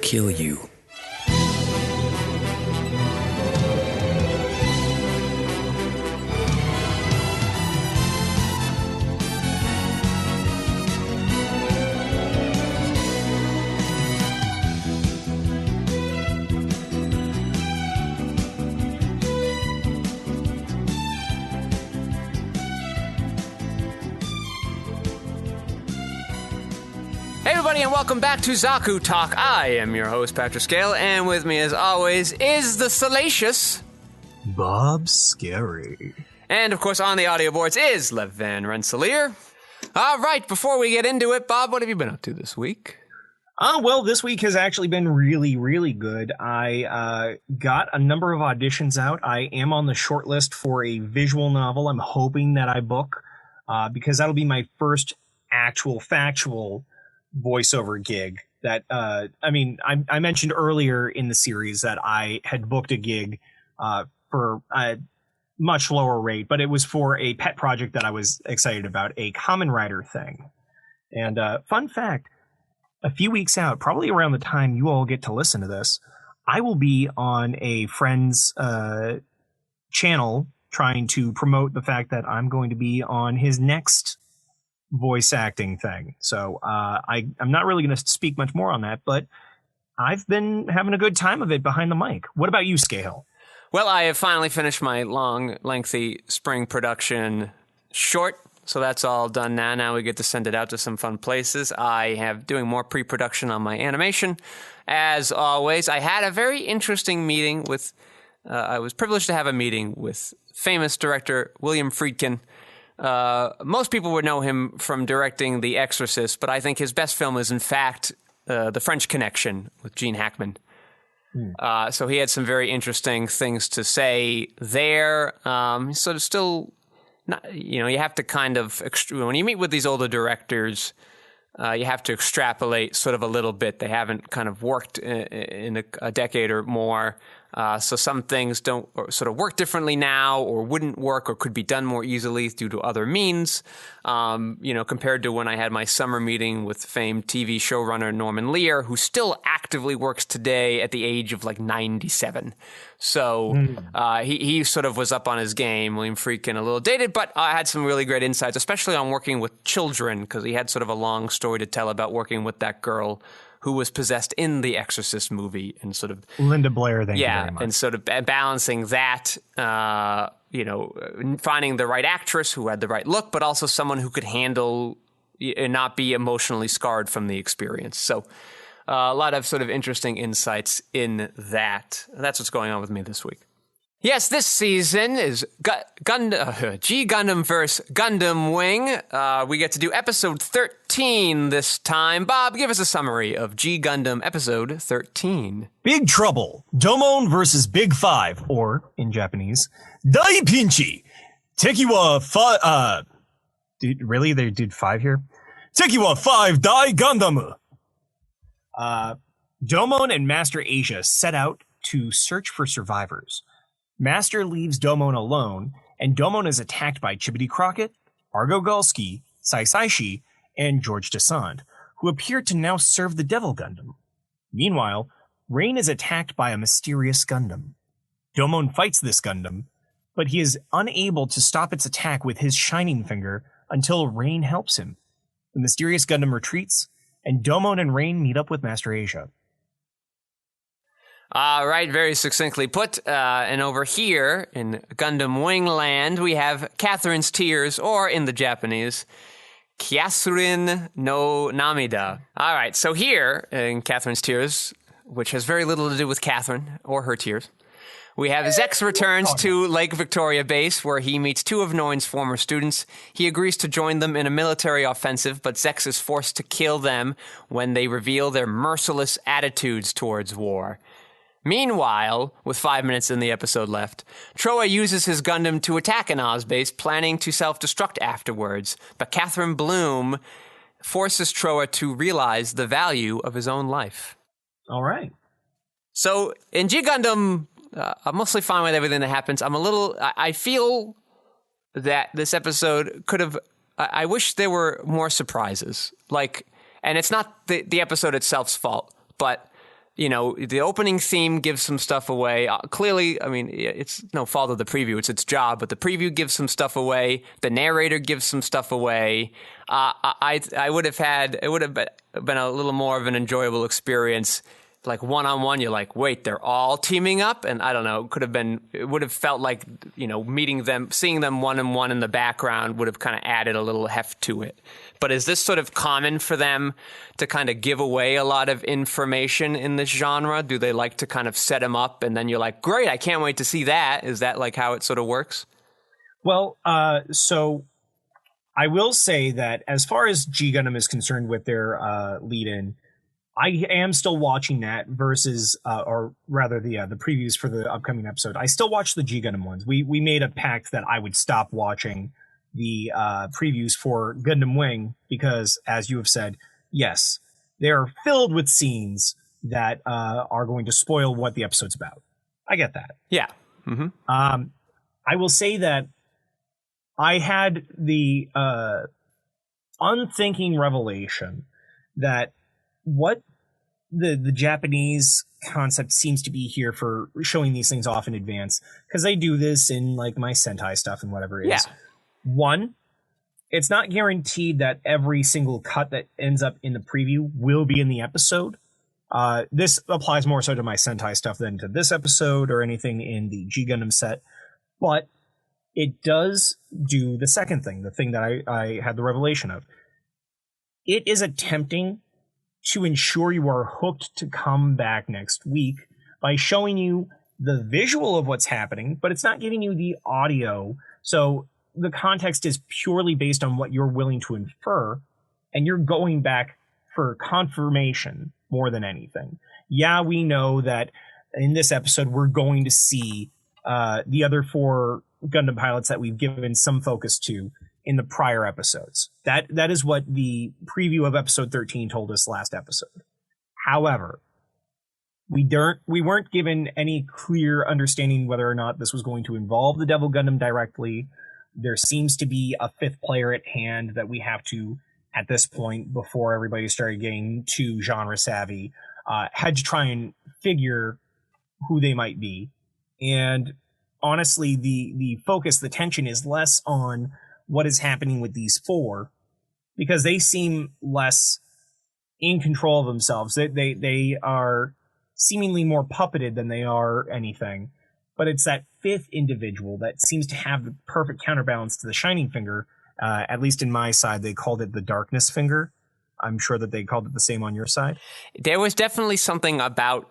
kill you. And welcome back to Zaku Talk. I am your host, Patrick Scale, and with me, as always, is the salacious Bob Skerry. And, of course, on the audio boards is Lev Van Rensselaer. All right, before we get into it, Bob, what have you been up to this week? Well, this week has actually been really, really good. I got a number of auditions out. I am on the short list for a visual novel I'm hoping that I book, because that'll be my first actual, factual voiceover gig. That I mentioned earlier in the series that I had booked a gig for a much lower rate, but it was for a pet project that I was excited about, a Kamen Rider thing. And fun fact, a few weeks out, probably around the time you all get to listen to this, I will be on a friend's channel trying to promote the fact that I'm going to be on his next voice acting thing. So I'm not really going to speak much more on that, but I've been having a good time of it behind the mic. What about you, Skeyhill? Well, I have finally finished my long, lengthy spring production short, so that's all done now. Now we get to send it out to some fun places. I have doing more pre-production on my animation. As always, I had a very interesting meeting with, I was privileged to have a meeting with famous director William Friedkin. Most people would know him from directing The Exorcist, but I think his best film is, in fact, The French Connection with Gene Hackman. So he had some very interesting things to say there. Sort of still, not, you have to kind of, when you meet with these older directors, you have to extrapolate sort of a little bit. They haven't kind of worked in a decade or more. So some things don't sort of work differently now, or wouldn't work, or could be done more easily due to other means. Compared to when I had my summer meeting with famed TV showrunner Norman Lear, who still actively works today at the age of like 97. So he sort of was up on his game. William Friedkin, a little dated, but I had some really great insights, especially on working with children, because he had sort of a long story to tell about working with that girl who was possessed in the Exorcist movie, and sort of Linda Blair, thank you very much. And sort of balancing that, finding the right actress who had the right look, but also someone who could handle and not be emotionally scarred from the experience. So a lot of sort of interesting insights in that. That's what's going on with me this week. Yes, this season is G Gundam vs. Gundam Wing. We get to do episode 13 this time. Bob, give us a summary of G Gundam episode 13. Big Trouble, Domon vs. Big Five, or, in Japanese, Dai Pinchi. Teki wa really? They did 5 here? Teki wa 5 Dai Gundam. Domon and Master Asia set out to search for survivors. Master leaves Domon alone, and Domon is attacked by Chibity Crockett, Argo Galsky, Saisaishi, and George Descent, who appear to now serve the Devil Gundam. Meanwhile, Rain is attacked by a mysterious Gundam. Domon fights this Gundam, but he is unable to stop its attack with his Shining Finger until Rain helps him. The mysterious Gundam retreats, and Domon and Rain meet up with Master Asia. All right, very succinctly put. And over here in Gundam Wingland, we have Catherine's Tears, or in the Japanese, Kyasurin no Namida. All right, so here in Catherine's Tears, which has very little to do with Catherine or her tears, we have Zex returns to Lake Victoria Base, where he meets 2 of Noin's former students. He agrees to join them in a military offensive, but Zex is forced to kill them when they reveal their merciless attitudes towards war. Meanwhile, with 5 minutes in the episode left, Troa uses his Gundam to attack an Oz base, planning to self-destruct afterwards. But Catherine Bloom forces Troa to realize the value of his own life. All right. So in G Gundam, I'm mostly fine with everything that happens. I feel that this episode could have, I wish there were more surprises. And it's not the episode itself's fault, but the opening theme gives some stuff away. Clearly, I mean, it's no fault of the preview; it's its job. But the preview gives some stuff away. The narrator gives some stuff away. I would have it would have been a little more of an enjoyable experience. Like one-on-one, you're like, wait, they're all teaming up? And I don't know, it would have felt like, meeting them, seeing them one-on-one in the background would have kind of added a little heft to it. But is this sort of common for them to kind of give away a lot of information in this genre? Do they like to kind of set them up and then you're like, great, I can't wait to see that? Is that like how it sort of works? Well, so I will say that as far as G Gundam is concerned with their lead-in, I am still watching that versus, or rather the previews for the upcoming episode. I still watch the G Gundam ones. We made a pact that I would stop watching the previews for Gundam Wing because, as you have said, yes, they are filled with scenes that are going to spoil what the episode's about. I get that. Yeah. Mm-hmm. I will say that I had the unthinking revelation that what the Japanese concept seems to be here for showing these things off in advance, because they do this in like my Sentai stuff and whatever it is. Yeah. One, it's not guaranteed that every single cut that ends up in the preview will be in the episode. This applies more so to my Sentai stuff than to this episode or anything in the G Gundam set. But it does do the second thing, the thing that I had the revelation of. It is attempting to ensure you are hooked to come back next week by showing you the visual of what's happening, but it's not giving you the audio. So the context is purely based on what you're willing to infer, and you're going back for confirmation more than anything. Yeah, we know that in this episode we're going to see the other 4 Gundam pilots that we've given some focus to in the prior episodes. That is what the preview of episode 13 told us last episode. However, we weren't given any clear understanding whether or not this was going to involve the Devil Gundam directly. There seems to be a 5th player at hand that we have to, at this point, before everybody started getting too genre savvy, had to try and figure who they might be. And honestly, the focus, the tension is less on what is happening with these 4, because they seem less in control of themselves. They are seemingly more puppeted than they are anything. But it's that 5th individual that seems to have the perfect counterbalance to the Shining Finger. At least in my side, they called it the Darkness Finger. I'm sure that they called it the same on your side. There was definitely something about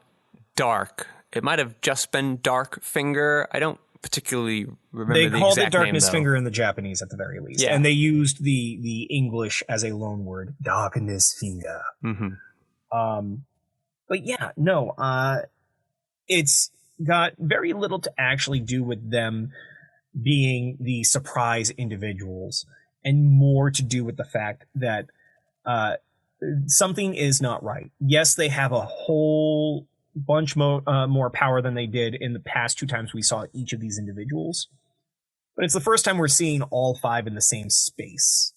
dark. It might have just been Dark Finger. I don't particularly remember the exact name. They called it Darkness Finger in the Japanese at the very least. Yeah. And they used the English as a loan word, Darkness Finger. Mm-hmm. But yeah, no, it's got very little to actually do with them being the surprise individuals, and more to do with the fact that something is not right. Yes, they have a whole bunch more power than they did in the past 2 times we saw each of these individuals. But it's the first time we're seeing all 5 in the same space.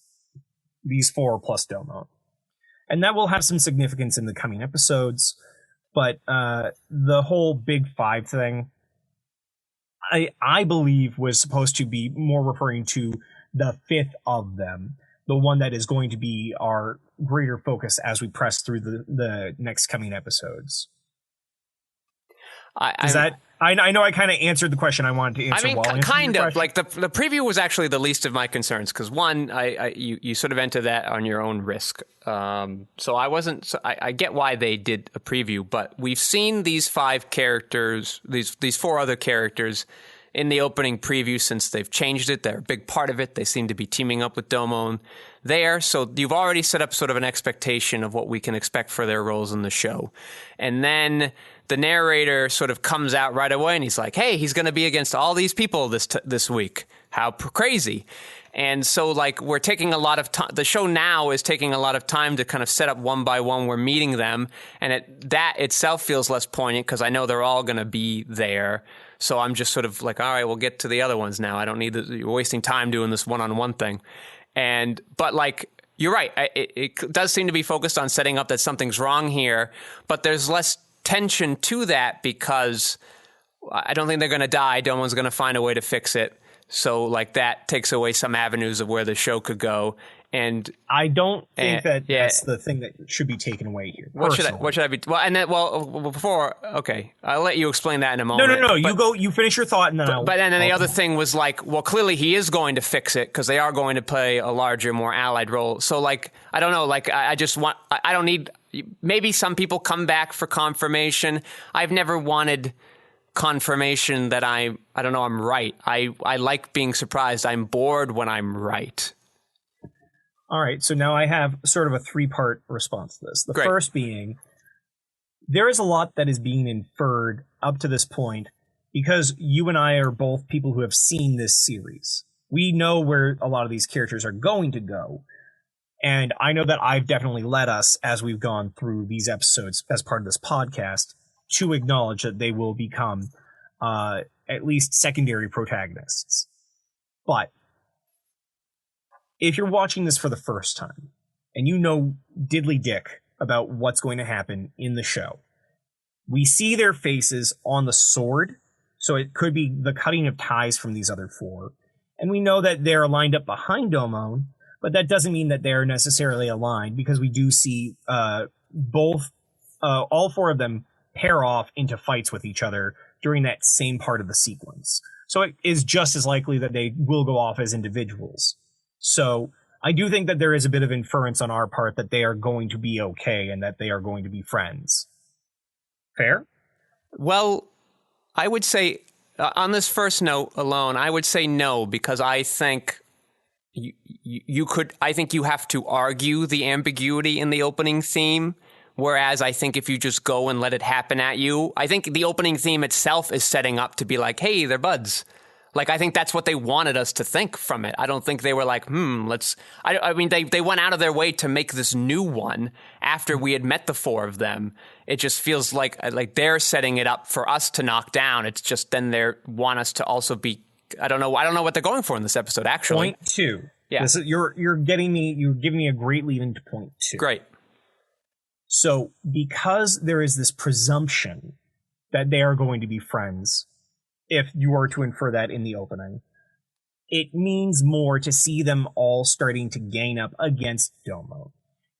These 4 plus Domo. And that will have some significance in the coming episodes. But the whole Big 5 thing, I believe was supposed to be more referring to the 5th of them. The one that is going to be our greater focus as we press through the next coming episodes. I know I kind of answered the question I wanted to answer. I mean, kind of. Like the preview was actually the least of my concerns, because one, you sort of enter that on your own risk. So I wasn't. So I get why they did a preview, but we've seen these 5 characters, these 4 other characters, in the opening preview since they've changed it. They're a big part of it. They seem to be teaming up with Domon there. So you've already set up sort of an expectation of what we can expect for their roles in the show. And then the narrator sort of comes out right away and he's like, hey, he's going to be against all these people this week. How crazy. And so, like, we're taking a lot of time. The show now is taking a lot of time to kind of set up one by one. We're meeting them. And that itself feels less poignant because I know they're all going to be there. So I'm just sort of like, all right, we'll get to the other ones now. I don't need you're wasting time doing this one-on-one thing. But like, you're right. It does seem to be focused on setting up that something's wrong here, but there's less tension to that because I don't think they're going to die. Domon's going to find a way to fix it. So, like, that takes away some avenues of where the show could go. And I don't think that's the thing that should be taken away here. What should I be? Well, and then, before, okay, I'll let you explain that in a moment. No. You finish your thought, and then But then the other thing was like, well, clearly he is going to fix it because they are going to play a larger, more allied role. So, like, I don't know, like, I just want, I don't need. Maybe some people come back for confirmation. I've never wanted confirmation that I'm right. I like being surprised. I'm bored when I'm right. All right, so now I have sort of a three-part response to this. The first being, there is a lot that is being inferred up to this point because you and I are both people who have seen this series. We know where a lot of these characters are going to go, and I know that I've definitely led us, as we've gone through these episodes as part of this podcast, to acknowledge that they will become at least secondary protagonists. But if you're watching this for the first time and you know diddly dick about what's going to happen in the show, we see their faces on the sword, so it could be the cutting of ties from these other four, and we know that they're lined up behind Domon, but that doesn't mean that they're necessarily aligned, because we do see all four of them pair off into fights with each other during that same part of the sequence. So it is just as likely that they will go off as individuals. So I do think that there is a bit of inference on our part that they are going to be okay and that they are going to be friends. Fair? Well, I would say, on this first note alone, I would say no, because I think I think you have to argue the ambiguity in the opening theme. Whereas I think if you just go and let it happen at you, I think the opening theme itself is setting up to be like, hey, they're buds. Like, I think that's what they wanted us to think from it. I don't think they were like, I mean, they went out of their way to make this new one after we had met the four of them. It just feels like they're setting it up for us to knock down. It's just then they want us to also be, I don't know what they're going for in this episode, actually. Point two. Yeah. You're giving me a great lead into point two. Great. So because there is this presumption that they are going to be friends, if you were to infer that in the opening, it means more to see them all starting to gang up against Domon.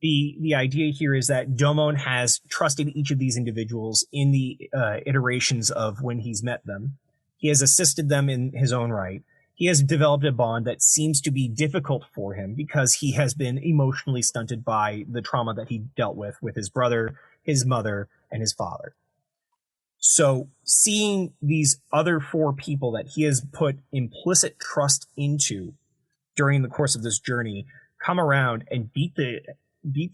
The idea here is that Domon has trusted each of these individuals in the iterations of when he's met them. He has assisted them in his own right. He has developed a bond that seems to be difficult for him because he has been emotionally stunted by the trauma that he dealt with his brother, his mother, and his father. So seeing these other four people that he has put implicit trust into during the course of this journey come around and beat the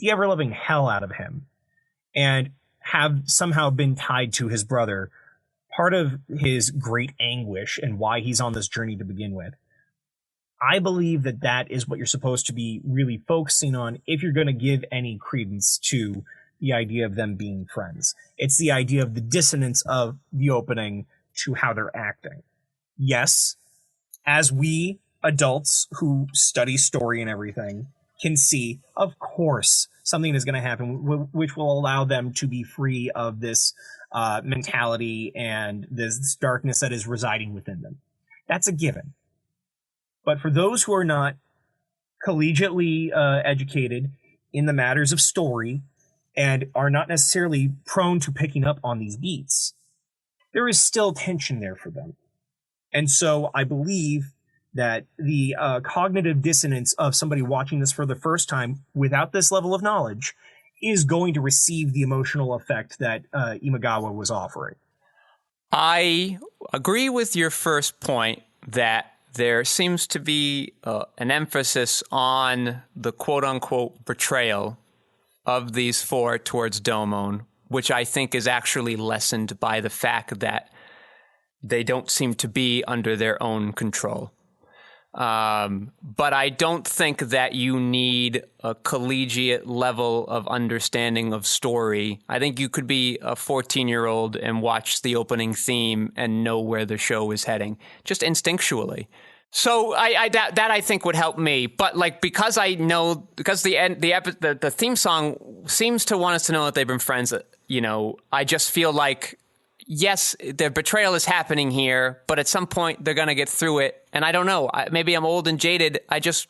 ever-loving hell out of him and have somehow been tied to his brother, part of his great anguish and why he's on this journey to begin with. I believe that that is what you're supposed to be really focusing on if you're going to give any credence to the idea of them being friends. It's the idea of the dissonance of the opening to how they're acting. Yes, as we adults who study story and everything can see, of course, something is going to happen which will allow them to be free of this mentality and this darkness that is residing within them. That's a given. But for those who are not collegiately educated in the matters of story and are not necessarily prone to picking up on these beats, there is still tension there for them. And so I believe that the cognitive dissonance of somebody watching this for the first time without this level of knowledge is going to receive the emotional effect that Imagawa was offering. I agree with your first point that there seems to be an emphasis on the quote-unquote betrayal of these four towards Domon, which I think is actually lessened by the fact that they don't seem to be under their own control. But I don't think that you need a collegiate level of understanding of story. I think you could be a 14-year-old and watch the opening theme and know where the show is heading, just instinctually. So that I think would help me. But like, because I know, because the theme song seems to want us to know that they've been friends, I just feel like, yes, the betrayal is happening here, but at some point they're going to get through it. And I don't know, maybe I'm old and jaded. I just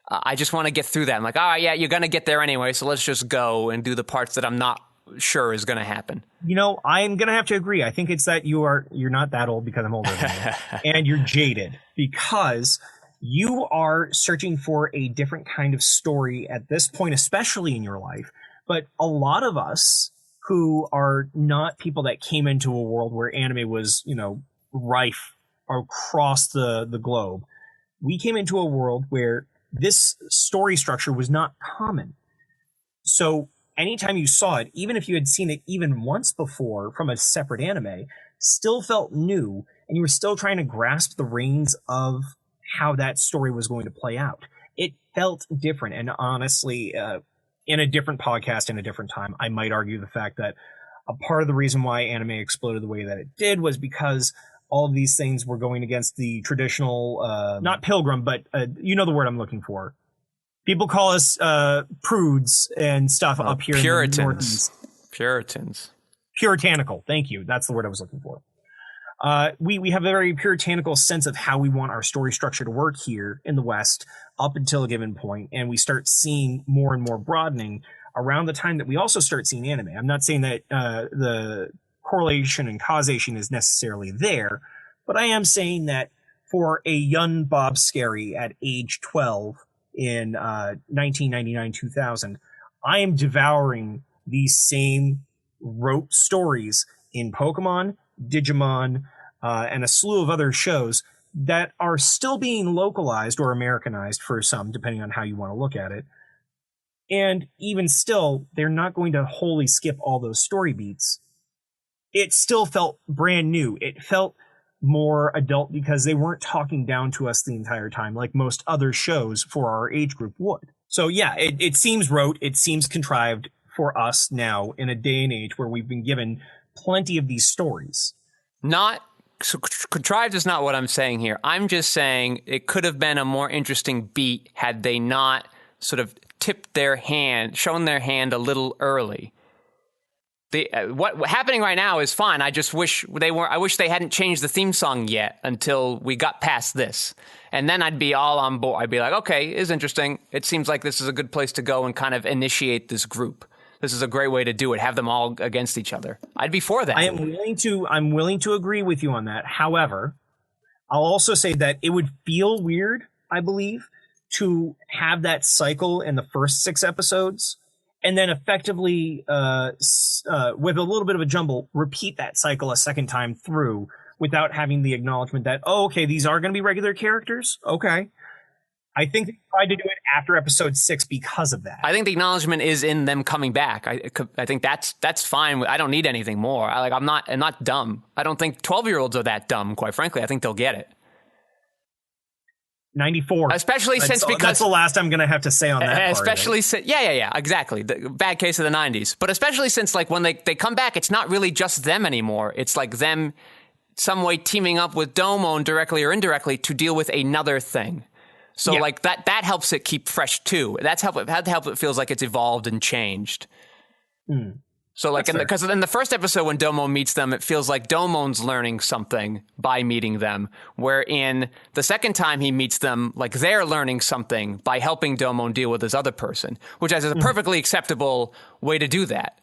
want to get through that. I'm like, yeah, you're going to get there anyway, so let's just go and do the parts that I'm not sure is going to happen. I'm going to have to agree. I think it's that you're not that old because I'm older than you, and you're jaded because you are searching for a different kind of story at this point, especially in your life. But a lot of us who are not people that came into a world where anime was, rife across the globe, we came into a world where this story structure was not common. So anytime you saw it, even if you had seen it even once before from a separate anime, still felt new, and you were still trying to grasp the reins of how that story was going to play out. It felt different, and honestly, in a different podcast in a different time, I might argue the fact that a part of the reason why anime exploded the way that it did was because all of these things were going against the traditional, not pilgrim, but you know the word I'm looking for. People call us prudes and stuff up here Puritans. in the Northeast. Puritans. Puritanical. Thank you. That's the word I was looking for. We have a very puritanical sense of how we want our story structure to work here in the West up until a given point, and we start seeing more and more broadening around the time that we also start seeing anime. I'm not saying that the correlation and causation is necessarily there, but I am saying that for a young Bob Skerry at age 12 in 1999-2000, I am devouring these same rote stories in Pokemon, Digimon, and a slew of other shows that are still being localized or Americanized for some, depending on how you want to look at it. And even still, they're not going to wholly skip all those story beats. It still felt brand new. It felt more adult because they weren't talking down to us the entire time like most other shows for our age group would. So yeah, it seems rote. It seems contrived for us now in a day and age where we've been given plenty of these stories. Contrived is not what I'm saying here. I'm just saying it could have been a more interesting beat had they not sort of shown their hand a little early. What happening right now is fine. I just wish I wish they hadn't changed the theme song yet until we got past this. And then I'd be all on board. I'd be like, okay, it's interesting. It seems like this is a good place to go and kind of initiate this group. This is a great way to do it. Have them all against each other. I'd be for that. I'm willing to agree with you on that. However, I'll also say that it would feel weird, I believe, to have that cycle in the first 6 episodes and then effectively, with a little bit of a jumble, repeat that cycle a second time through without having the acknowledgement that, okay, these are going to be regular characters. Okay. I think they tried to do it after episode 6 because of that. I think the acknowledgement is in them coming back. I think that's fine. I don't need anything more. I'm not dumb. I don't think 12-year-olds are that dumb, quite frankly. I think they'll get it. 94. Especially because that's the last I'm going to have to say on that. Especially yeah, exactly. The bad case of the 90s. But especially since when they come back, it's not really just them anymore. It's like them some way teaming up with Domon directly or indirectly to deal with another thing. So that helps it keep fresh too. That helps it feels like it's evolved and changed. So because in the first episode when Domon meets them, it feels like Domon's learning something by meeting them. Where in the second time he meets them, they're learning something by helping Domon deal with this other person, which is a perfectly acceptable way to do that.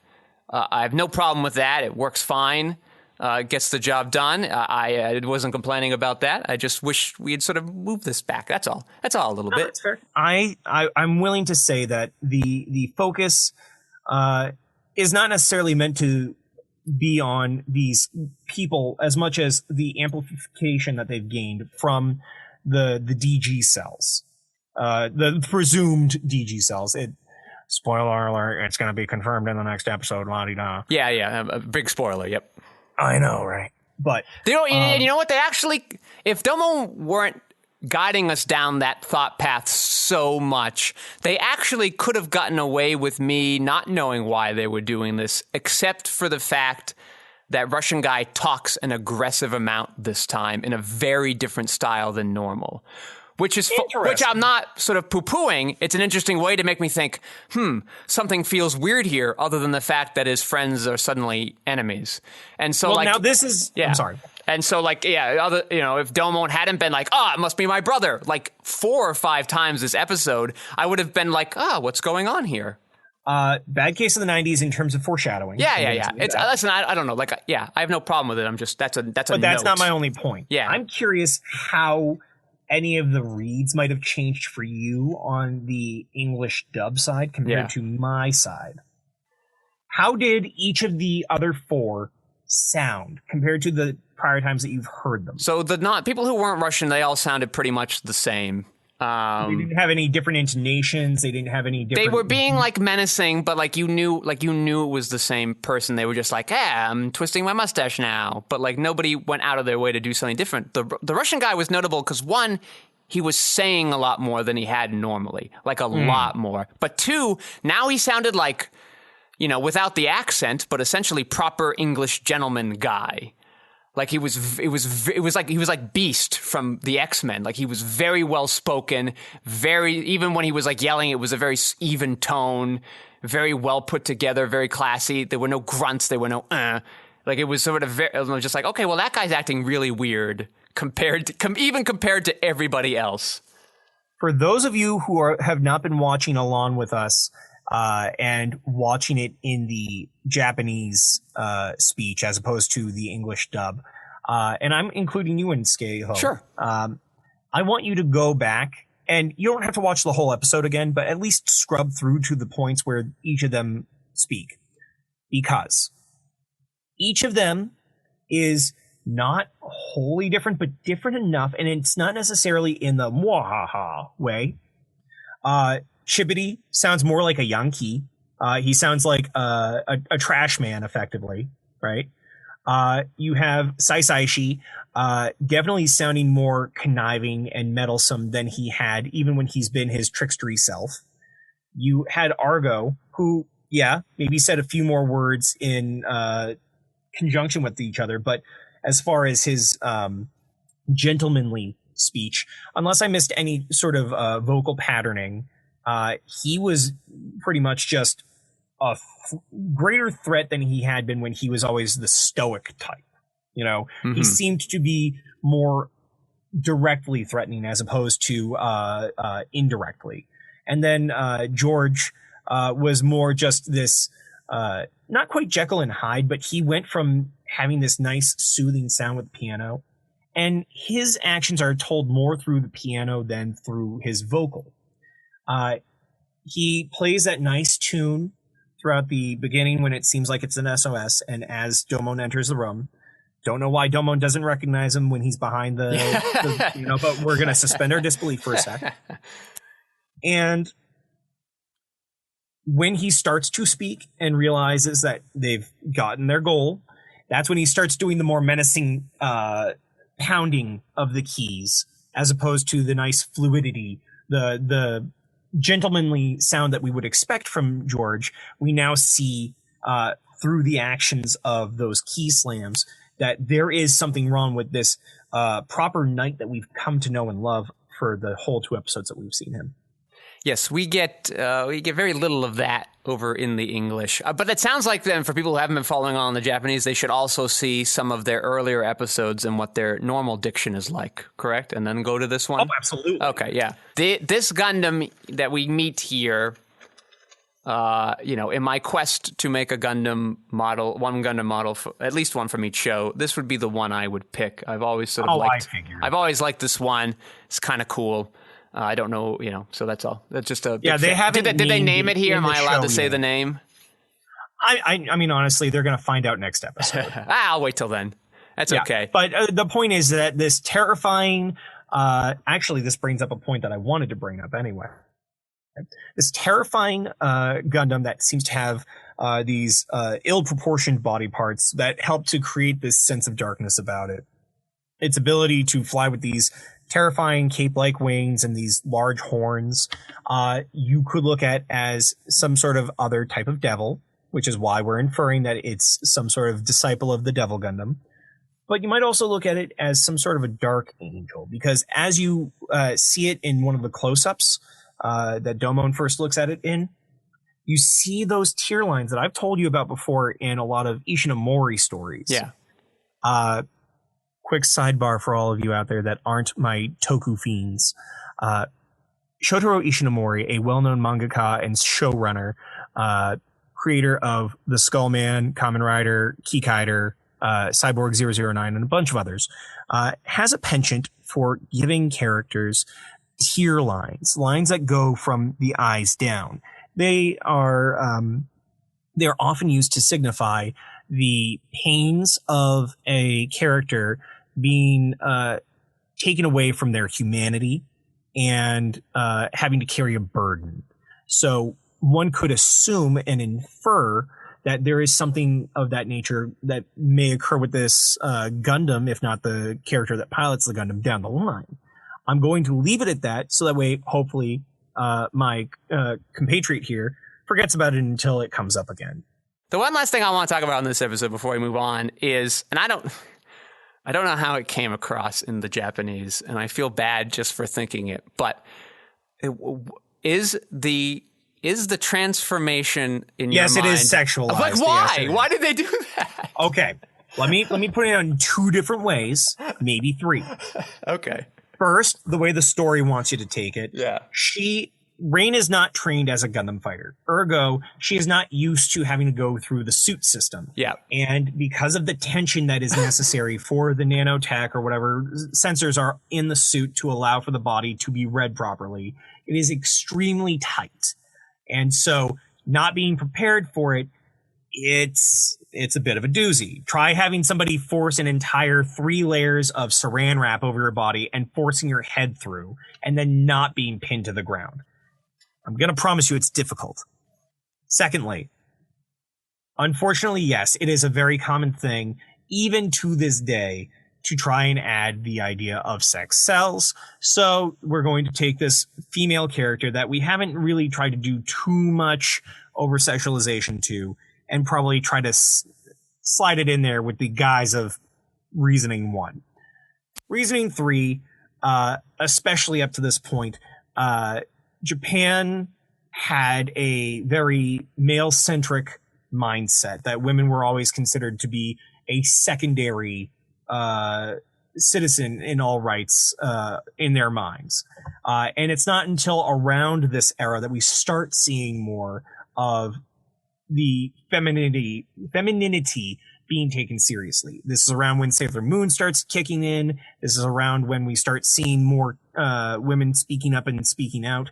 I have no problem with that. It works fine. Gets the job done. I wasn't complaining about that. I just wish we had sort of moved this back. That's all. That's all a little bit. That's fair. I'm willing to say that the focus is not necessarily meant to be on these people as much as the amplification that they've gained from the DG cells, the presumed DG cells. Spoiler alert, it's going to be confirmed in the next episode. La-di-da. Yeah, a big spoiler, yep. I know, right? But you know what? They actually, if Domo weren't guiding us down that thought path so much, they actually could have gotten away with me not knowing why they were doing this, except for the fact that Russian guy talks an aggressive amount this time in a very different style than normal. which I'm not sort of poo-pooing. It's an interesting way to make me think, something feels weird here, other than the fact that his friends are suddenly enemies. And so, now this is. Yeah. I'm sorry. And so, if Domon hadn't been like, it must be my brother, like 4 or 5 times this episode, I would have been like, what's going on here? Bad case of the 90s in terms of foreshadowing. Yeah. Listen, I don't know. I have no problem with it. I'm just, that's a But that's not my only point. Yeah. I'm curious how any of the reads might have changed for you on the English dub side compared to my side. How did each of the other 4 sound compared to the prior times that you've heard them? So people who weren't Russian, they all sounded pretty much the same. They didn't have any different intonations. They didn't have any different. They were being like menacing, but like you knew it was the same person. They were just like, I'm twisting my mustache now. But like nobody went out of their way to do something different. The Russian guy was notable because 1, he was saying a lot more than he had normally, like a lot more. But 2, now he sounded like, without the accent, but essentially proper English gentleman guy. Like it was like he was like Beast from the X-Men. Like he was very well spoken, even when he was like yelling, it was a very even tone, very well put together, very classy. There were no grunts, there were no like it was sort of just like, okay, well that guy's acting really weird compared to everybody else. For those of you who have not been watching along with us and watching it in the Japanese speech as opposed to the English dub, and I'm including you in skeyhill. Sure. I want you to go back, and you don't have to watch the whole episode again, but at least scrub through to the points where each of them speak, because each of them is not wholly different, but different enough, and it's not necessarily in the mwahaha way. Chibbity sounds more like a Yankee. He sounds like a trash man, effectively, right? You have Saisaishi, definitely sounding more conniving and meddlesome than he had, even when he's been his trickstery self. You had Argo, who, maybe said a few more words in conjunction with each other, but as far as his gentlemanly speech, unless I missed any sort of vocal patterning, he was pretty much just a greater threat than he had been when he was always the stoic type. He seemed to be more directly threatening as opposed to indirectly. And then George was more just this, not quite Jekyll and Hyde, but he went from having this nice soothing sound with the piano, and his actions are told more through the piano than through his vocal. He plays that nice tune throughout the beginning when it seems like it's an SOS, and as Domon enters the room, don't know why Domon doesn't recognize him when he's behind the but we're going to suspend our disbelief for a sec. And when he starts to speak and realizes that they've gotten their goal, that's when he starts doing the more menacing pounding of the keys, as opposed to the nice fluidity, the gentlemanly sound that we would expect from George. We now see through the actions of those key slams that there is something wrong with this proper knight that we've come to know and love for the whole 2 episodes that we've seen him. Yes, we get very little of that over in the English. But it sounds like then for people who haven't been following on the Japanese, they should also see some of their earlier episodes and what their normal diction is like, correct? And then go to this one? Oh, absolutely. Okay, yeah. This Gundam that we meet here, in my quest to make a Gundam model, one Gundam model, at least one from each show, this would be the one I would pick. I've always sort of I've always liked this one. It's kind of cool. I don't know, so that's all. That's just a they haven't. Did they name it here? Am I allowed to say the name? I mean, honestly, they're going to find out next episode. I'll wait till then. That's okay. But the point is that this terrifying. Actually, this brings up a point that I wanted to bring up anyway. This terrifying Gundam that seems to have these ill-proportioned body parts that help to create this sense of darkness about it. Its ability to fly with these terrifying cape-like wings and these large horns, you could look at as some sort of other type of devil, which is why we're inferring that it's some sort of disciple of the Devil Gundam. But you might also look at it as some sort of a dark angel, because as you see it in one of the close-ups that Domon first looks at it in, you see those tear lines that I've told you about before in a lot of Ishinomori stories. Yeah. Quick sidebar for all of you out there that aren't my toku fiends. Shotaro Ishinomori, a well-known mangaka and showrunner, creator of The Skullman, Kamen Rider, Kikaider, Cyborg 009, and a bunch of others, has a penchant for giving characters tear lines, lines that go from the eyes down. They are often used to signify the pains of a character being taken away from their humanity and having to carry a burden. So one could assume and infer that there is something of that nature that may occur with this Gundam, if not the character that pilots the Gundam, down the line. I'm going to leave it at that, so that way, hopefully, my compatriot here forgets about it until it comes up again. The one last thing I want to talk about in this episode before we move on is, and I don't know how it came across in the Japanese, and I feel bad just for thinking it, but is the transformation in your mind? Yes, it is sexualized. Like, why? Yes, why did they do that? Okay, let me put it in two different ways, maybe three. Okay. First, the way the story wants you to take it. Yeah. Rain is not trained as a Gundam fighter. Ergo, she is not used to having to go through the suit system. Yeah. And because of the tension that is necessary for the nanotech or whatever sensors are in the suit to allow for the body to be read properly, it is extremely tight. And so not being prepared for it, it's a bit of a doozy. Try having somebody force an entire 3 layers of saran wrap over your body and forcing your head through and then not being pinned to the ground. I'm going to promise you it's difficult. Secondly, unfortunately, yes, it is a very common thing, even to this day, to try and add the idea of sex sells. So we're going to take this female character that we haven't really tried to do too much over-sexualization to and probably try to slide it in there with the guise of reasoning 1. Reasoning 3, especially up to this point, Japan had a very male-centric mindset that women were always considered to be a secondary citizen in all rights in their minds. And it's not until around this era that we start seeing more of the femininity being taken seriously. This is around when Sailor Moon starts kicking in. This is around when we start seeing more women speaking up and speaking out.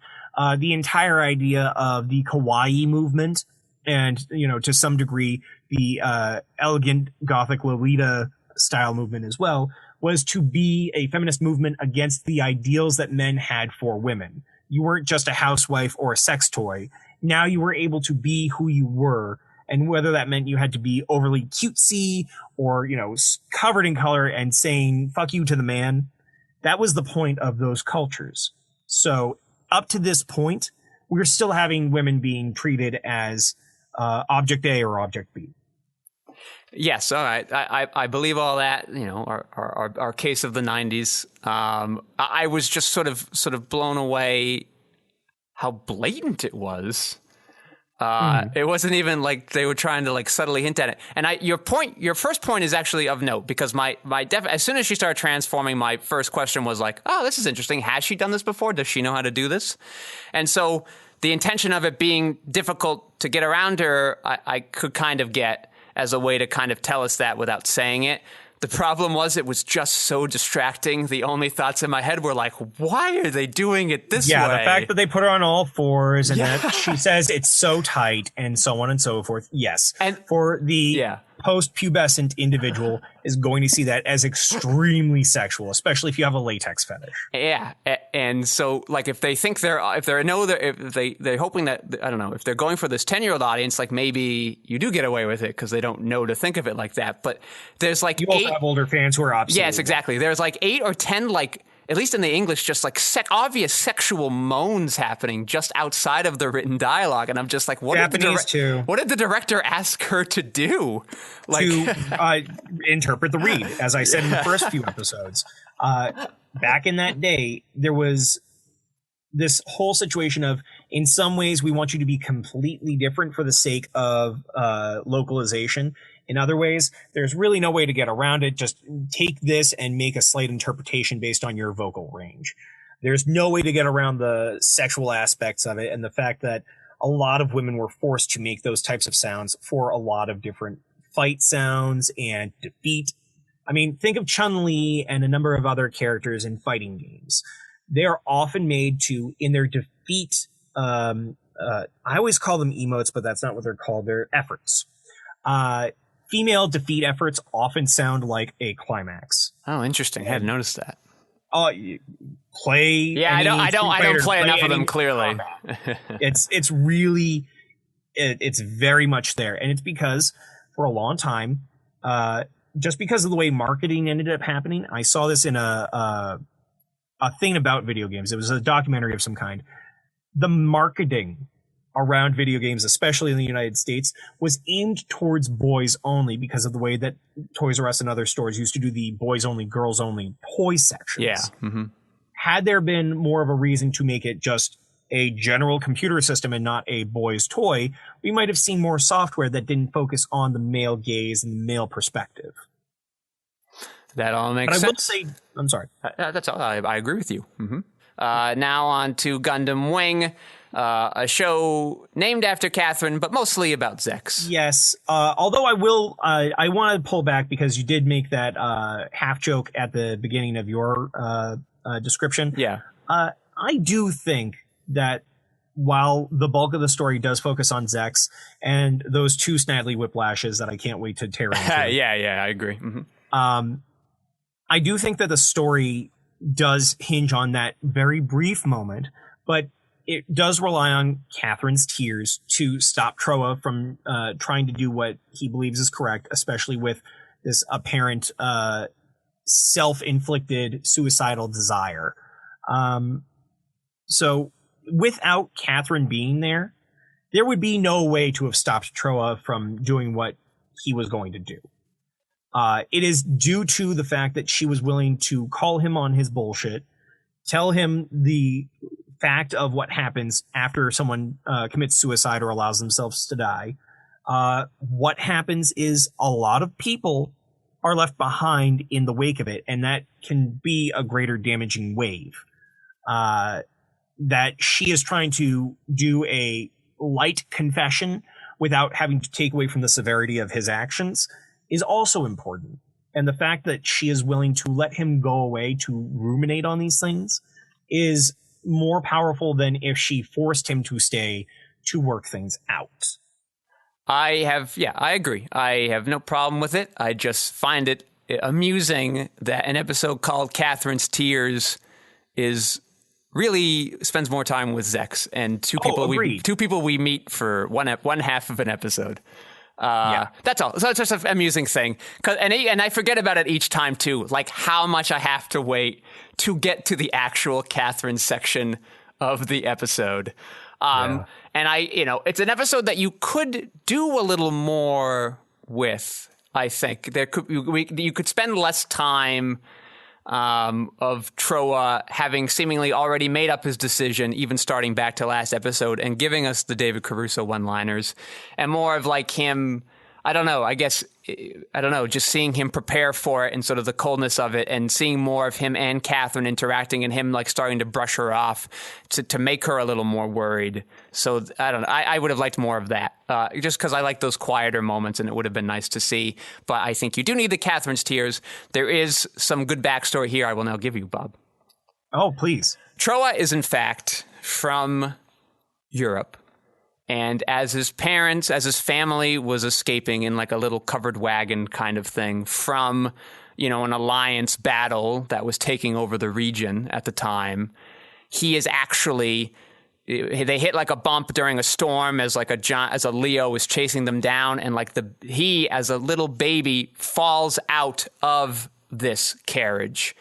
The entire idea of the kawaii movement and, to some degree, the elegant Gothic Lolita style movement as well was to be a feminist movement against the ideals that men had for women. You weren't just a housewife or a sex toy. Now you were able to be who you were, and whether that meant you had to be overly cutesy or, covered in color and saying fuck you to the man, that was the point of those cultures. So up to this point, we're still having women being treated as object A or object B. Yes, all right. I believe all that. Our case of the 90s. I was just sort of blown away how blatant it was. It wasn't even like they were trying to like subtly hint at it. And your first point is actually of note, because as soon as she started transforming, my first question was like, oh, this is interesting. Has she done this before? Does she know how to do this? And so the intention of it being difficult to get around her, I could kind of get as a way to kind of tell us that without saying it. The problem was it was just so distracting. The only thoughts in my head were like, why are they doing it this way? Yeah, the fact that they put her on all fours and that she says it's so tight and so on and so forth. Yes. And for the post-pubescent individual is going to see that as extremely sexual, especially if you have a latex fetish. Yeah. And so like if they think they're hoping that, I don't know, if they're going for this 10-year-old audience, like maybe you do get away with it because they don't know to think of it like that. But there's like you also have older fans who are obsolete. Yes, exactly. There's like 8 or 10 like at least in the English, just like obvious sexual moans happening just outside of the written dialogue. And I'm just like, what did the director ask her to do? Like, to interpret the read, as I said in the first few episodes. Back in that day, there was this whole situation of, in some ways, we want you to be completely different for the sake of localization. In other ways, there's really no way to get around it. Just take this and make a slight interpretation based on your vocal range. There's no way to get around the sexual aspects of it and the fact that a lot of women were forced to make those types of sounds for a lot of different fight sounds and defeat. I mean, think of Chun-Li and a number of other characters in fighting games. They are often made to, in their defeat, I always call them emotes, but that's not what they're called. They're efforts. Female defeat efforts often sound like a climax. Oh, interesting. I hadn't noticed that. Play. Yeah, I don't play enough of them, clearly. It's really, it's very much there. And it's because for a long time, just because of the way marketing ended up happening, I saw this in a thing about video games. It was a documentary of some kind. The marketing around video games, especially in the United States, was aimed towards boys only because of the way that Toys R Us and other stores used to do the boys only, girls only toy sections. Yeah. Mm-hmm. Had there been more of a reason to make it just a general computer system and not a boy's toy, we might have seen more software that didn't focus on the male gaze and the male perspective. That all makes sense. I will say, I'm sorry. That's all. I agree with you. Mm-hmm. Now on to Gundam Wing, a show named after Catherine, but mostly about Zex. Yes. Although I want to pull back because you did make that half joke at the beginning of your description. Yeah. I do think that while the bulk of the story does focus on Zex and those two Snidely whiplashes that I can't wait to tear into. Yeah, I agree. Mm-hmm. I do think that the story does hinge on that very brief moment, but it does rely on Catherine's tears to stop Troa from trying to do what he believes is correct, especially with this apparent self-inflicted suicidal desire. So without Catherine being there would be no way to have stopped Troa from doing what he was going to do. It is due to the fact that she was willing to call him on his bullshit, tell him the fact of what happens after someone commits suicide or allows themselves to die. What happens is a lot of people are left behind in the wake of it, and that can be a greater damaging wave. That she is trying to do a light confession without having to take away from the severity of his actions is also important. And the fact that she is willing to let him go away to ruminate on these things is more powerful than if she forced him to stay to work things out. I agree. I have no problem with it. I just find it amusing that an episode called Catherine's Tears is really spends more time with Zex and two people we meet for one half of an episode. That's all. So it's just an amusing thing. And I forget about it each time too, like how much I have to wait to get to the actual Catherine section of the episode. And it's an episode that you could do a little more with. I think you could spend less time of Troa having seemingly already made up his decision, even starting back to last episode and giving us the David Caruso one-liners, and more of like him, just seeing him prepare for it and sort of the coldness of it, and seeing more of him and Catherine interacting and him like starting to brush her off to make her a little more worried. So I don't know. I would have liked more of that just because I like those quieter moments, and it would have been nice to see. But I think you do need the Catherine's tears. There is some good backstory here I will now give you, Bob. Oh, please. Troa is in fact from Europe. And as his family was escaping in like a little covered wagon kind of thing from, an alliance battle that was taking over the region at the time, he is actually, they hit like a bump during a storm as a Leo was chasing them down, and like he as a little baby falls out of this carriage.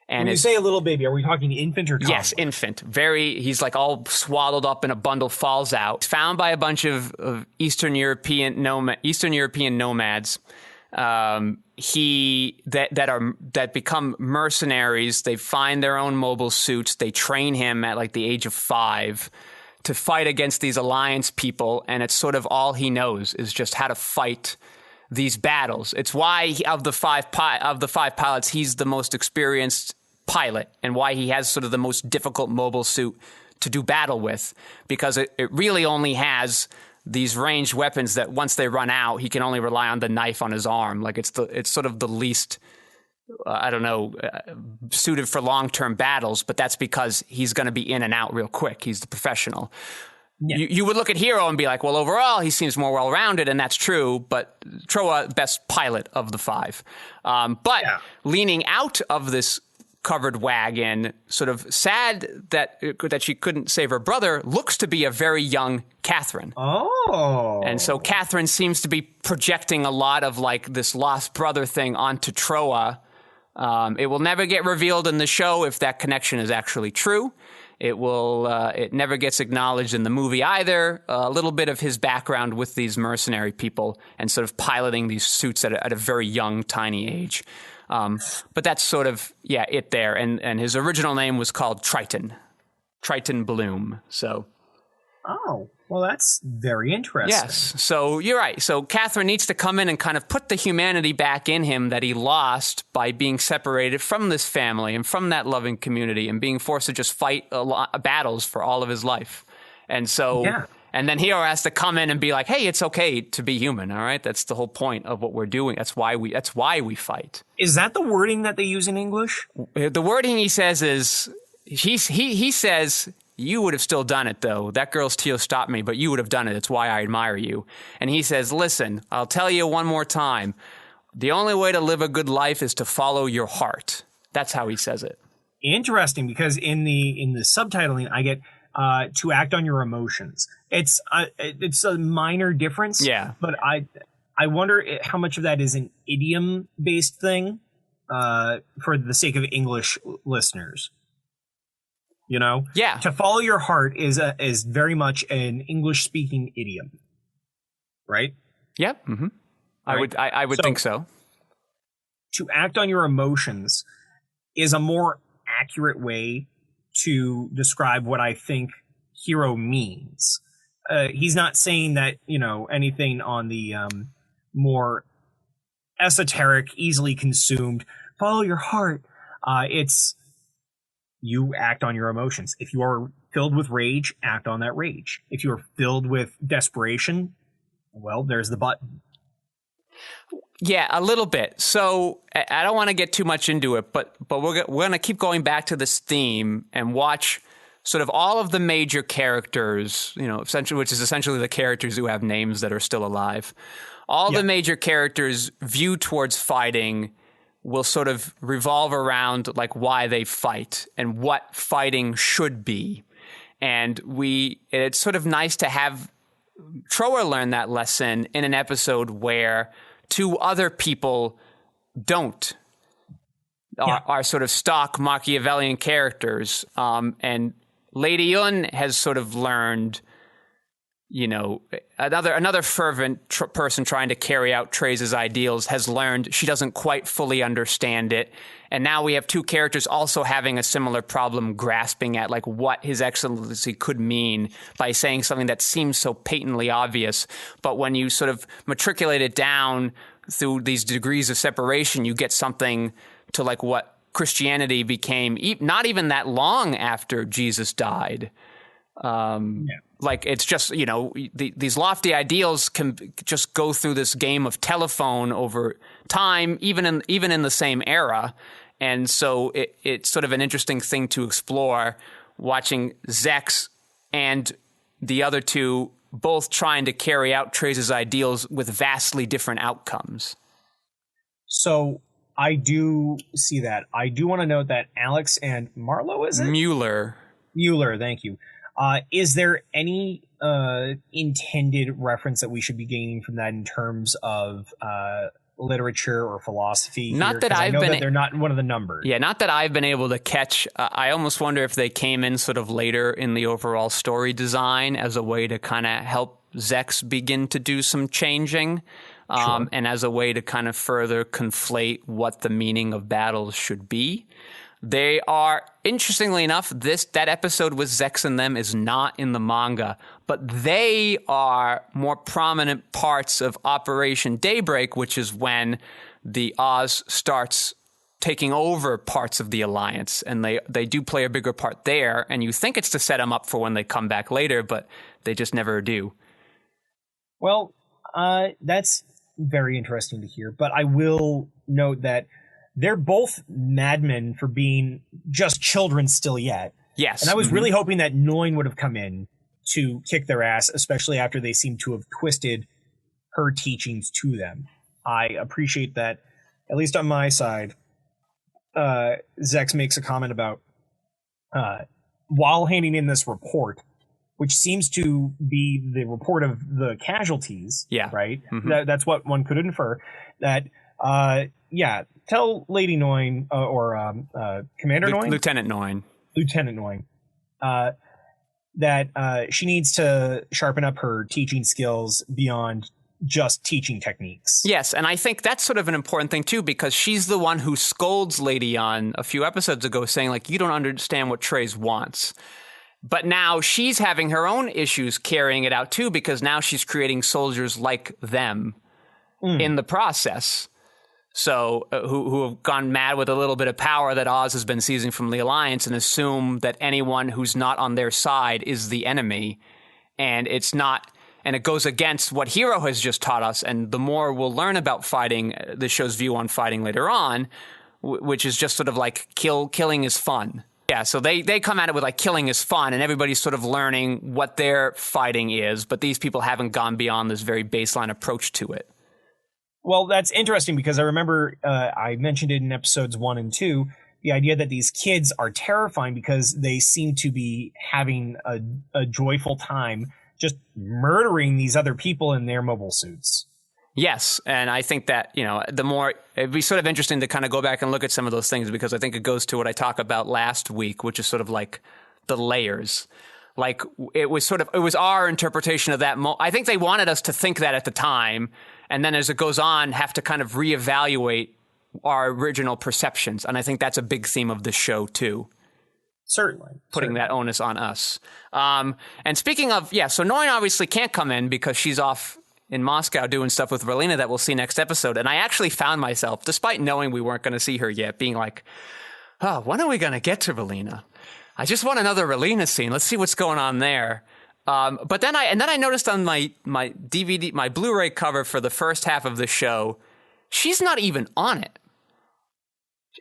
And when you say a little baby, are we talking infant or toddler? Yes, infant. He's like all swaddled up in a bundle, falls out. Found by a bunch of Eastern European nomads. That become mercenaries. They find their own mobile suits. They train him at like the age of 5 to fight against these alliance people, and it's sort of all he knows is just how to fight these battles. It's why of the five pilots, he's the most experienced pilot, and why he has sort of the most difficult mobile suit to do battle with, because it really only has these ranged weapons that once they run out, he can only rely on the knife on his arm. Like it's sort of the least, suited for long-term battles, but that's because he's going to be in and out real quick. He's the professional. Yeah. You would look at Hero and be like, well, overall, he seems more well-rounded, and that's true, but Trowa, best pilot of the 5. Leaning out of this covered wagon, sort of sad that she couldn't save her brother, looks to be a very young Catherine. Oh. And so Catherine seems to be projecting a lot of like this lost brother thing onto Trowa. It will never get revealed in the show if that connection is actually true. It never gets acknowledged in the movie either. A little bit of his background with these mercenary people and sort of piloting these suits at a very young, tiny age. But that's sort of, it there. And his original name was called Triton Bloom. So. Oh, well, that's very interesting. Yes. So you're right. So Catherine needs to come in and kind of put the humanity back in him that he lost by being separated from this family and from that loving community and being forced to just fight a lot of battles for all of his life. And so, and then Hero has to come in and be like, hey, it's okay to be human. All right. That's the whole point of what we're doing. That's why we fight. Is that the wording that they use in English? The wording he says is, he says, you would have still done it, though. That girl's teal stopped me, but you would have done it. It's why I admire you. And he says, listen, I'll tell you one more time. The only way to live a good life is to follow your heart. That's how he says it. Interesting, because in the subtitling, I get to act on your emotions. It's a minor difference. Yeah. But I wonder how much of that is an idiom-based thing for the sake of English listeners. You know, to follow your heart is very much an English-speaking idiom, right? Yeah, mm-hmm. Right? I would think so. To act on your emotions is a more accurate way to describe what I think Hero means. He's not saying that anything on the more esoteric, easily consumed. Follow your heart. It's. You act on your emotions. If you are filled with rage, act on that rage. If you are filled with desperation, well, there's the button. Yeah, a little bit. So I don't want to get too much into it, but we're going to keep going back to this theme and watch sort of all of the major characters, essentially, which is essentially the characters who have names that are still alive. All the major characters' view towards fighting will sort of revolve around like why they fight and what fighting should be. And it's sort of nice to have Trowa learn that lesson in an episode where 2 other people are sort of stock Machiavellian characters. And Lady Yun has sort of learned, another fervent person trying to carry out Treize's ideals has learned she doesn't quite fully understand it. And now we have 2 characters also having a similar problem grasping at like what His Excellency could mean by saying something that seems so patently obvious. But when you sort of matriculate it down through these degrees of separation, you get something to like what Christianity became not even that long after Jesus died. Like it's just, these lofty ideals can just go through this game of telephone over time, even in the same era. And so it's sort of an interesting thing to explore, watching Zex and the other 2 both trying to carry out Treize's ideals with vastly different outcomes. So I do see that. I do want to note that Alex and Marlowe, is it? Mueller, thank you. Is there any intended reference that we should be gaining from that in terms of literature or philosophy Not here, that 'cause I I've know been that they're not one of the numbers. Yeah, not that I've been able to catch. I almost wonder if they came in sort of later in the overall story design as a way to kind of help Zex begin to do some changing, Sure. and as a way to kind of further conflate what the meaning of battles should be. They are, interestingly enough, that episode with Zex and them is not in the manga, but they are more prominent parts of Operation Daybreak, which is when the Oz starts taking over parts of the Alliance, and they do play a bigger part there, and you think it's to set them up for when they come back later, but they just never do. Well, that's very interesting to hear, but I will note that they're both madmen for being just children still yet. Yes. And I was really hoping that Noin would have come in to kick their ass, especially after they seem to have twisted her teachings to them. I appreciate that, at least on my side. Zex makes a comment about, while handing in this report, which seems to be the report of the casualties, yeah, right? That's what one could infer, that, tell Lady Noin, or Commander Noin? Lieutenant Noin. Lieutenant Noin. That she needs to sharpen up her teaching skills beyond just teaching techniques. Yes, and I think that's sort of an important thing, too, because she's the one who scolds Lady On a few episodes ago, saying, like, you don't understand what Treize wants. But now she's having her own issues carrying it out, too, because now she's creating soldiers like them in the process. So who have gone mad with a little bit of power that Oz has been seizing from the Alliance and assume that anyone who's not on their side is the enemy. And it's not, and it goes against what Hero has just taught us. And the more we'll learn about fighting, the show's view on fighting later on, which is just sort of like killing is fun. Yeah, so they come at it with like killing is fun, and everybody's sort of learning what their fighting is, but these people haven't gone beyond this very baseline approach to it. Well, that's interesting because I remember I mentioned it in episodes 1 and 2, the idea that these kids are terrifying because they seem to be having a joyful time just murdering these other people in their mobile suits. Yes, and I think that, the more, it'd be sort of interesting to kind of go back and look at some of those things, because I think it goes to what I talked about last week, which is sort of like the layers. Like, it was our interpretation of that. I think they wanted us to think that at the time, and then as it goes on, have to kind of reevaluate our original perceptions. And I think that's a big theme of the show, too. Certainly. Putting that onus on us. And speaking of, so Noin obviously can't come in because she's off in Moscow doing stuff with Relina that we'll see next episode. And I actually found myself, despite knowing we weren't going to see her yet, being like, oh, when are we going to get to Relina? I just want another Relina scene. Let's see what's going on there. But then I noticed on my DVD, my Blu-ray cover for the first half of the show, she's not even on it.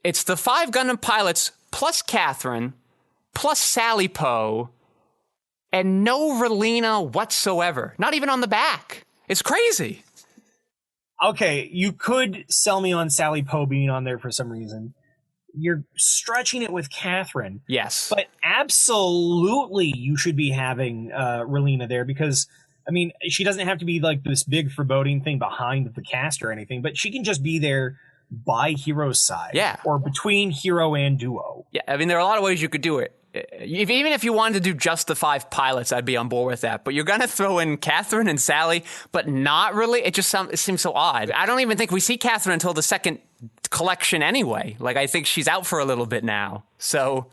It's the 5 Gundam pilots plus Catherine plus Sally Poe and no Relina whatsoever. Not even on the back. It's crazy. Okay, you could sell me on Sally Poe being on there for some reason. You're stretching it with Catherine. Yes. But absolutely you should be having Relina there because, I mean, she doesn't have to be like this big foreboding thing behind the cast or anything, but she can just be there by Hero's side. Yeah. Or between Hero and Duo. Yeah, I mean, there are a lot of ways you could do it. Even if you wanted to do just the 5 pilots, I'd be on board with that. But you're going to throw in Catherine and Sally, but not really. It seems so odd. I don't even think we see Catherine until the second collection anyway. Like, I think she's out for a little bit now. So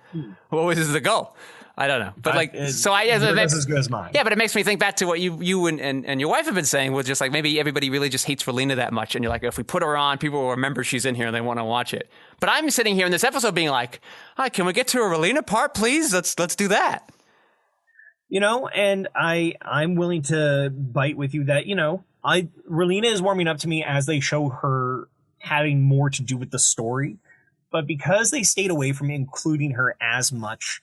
what was the goal? I don't know. But yours is as good as mine. Yeah, but it makes me think back to what you and your wife have been saying, with just like maybe everybody really just hates Relina that much. And you're like, if we put her on, people will remember she's in here and they want to watch it. But I'm sitting here in this episode being like, all right, can we get to a Relina part, please? Let's do that. And I'm willing to bite with you that, Relina is warming up to me as they show her having more to do with the story. But because they stayed away from including her as much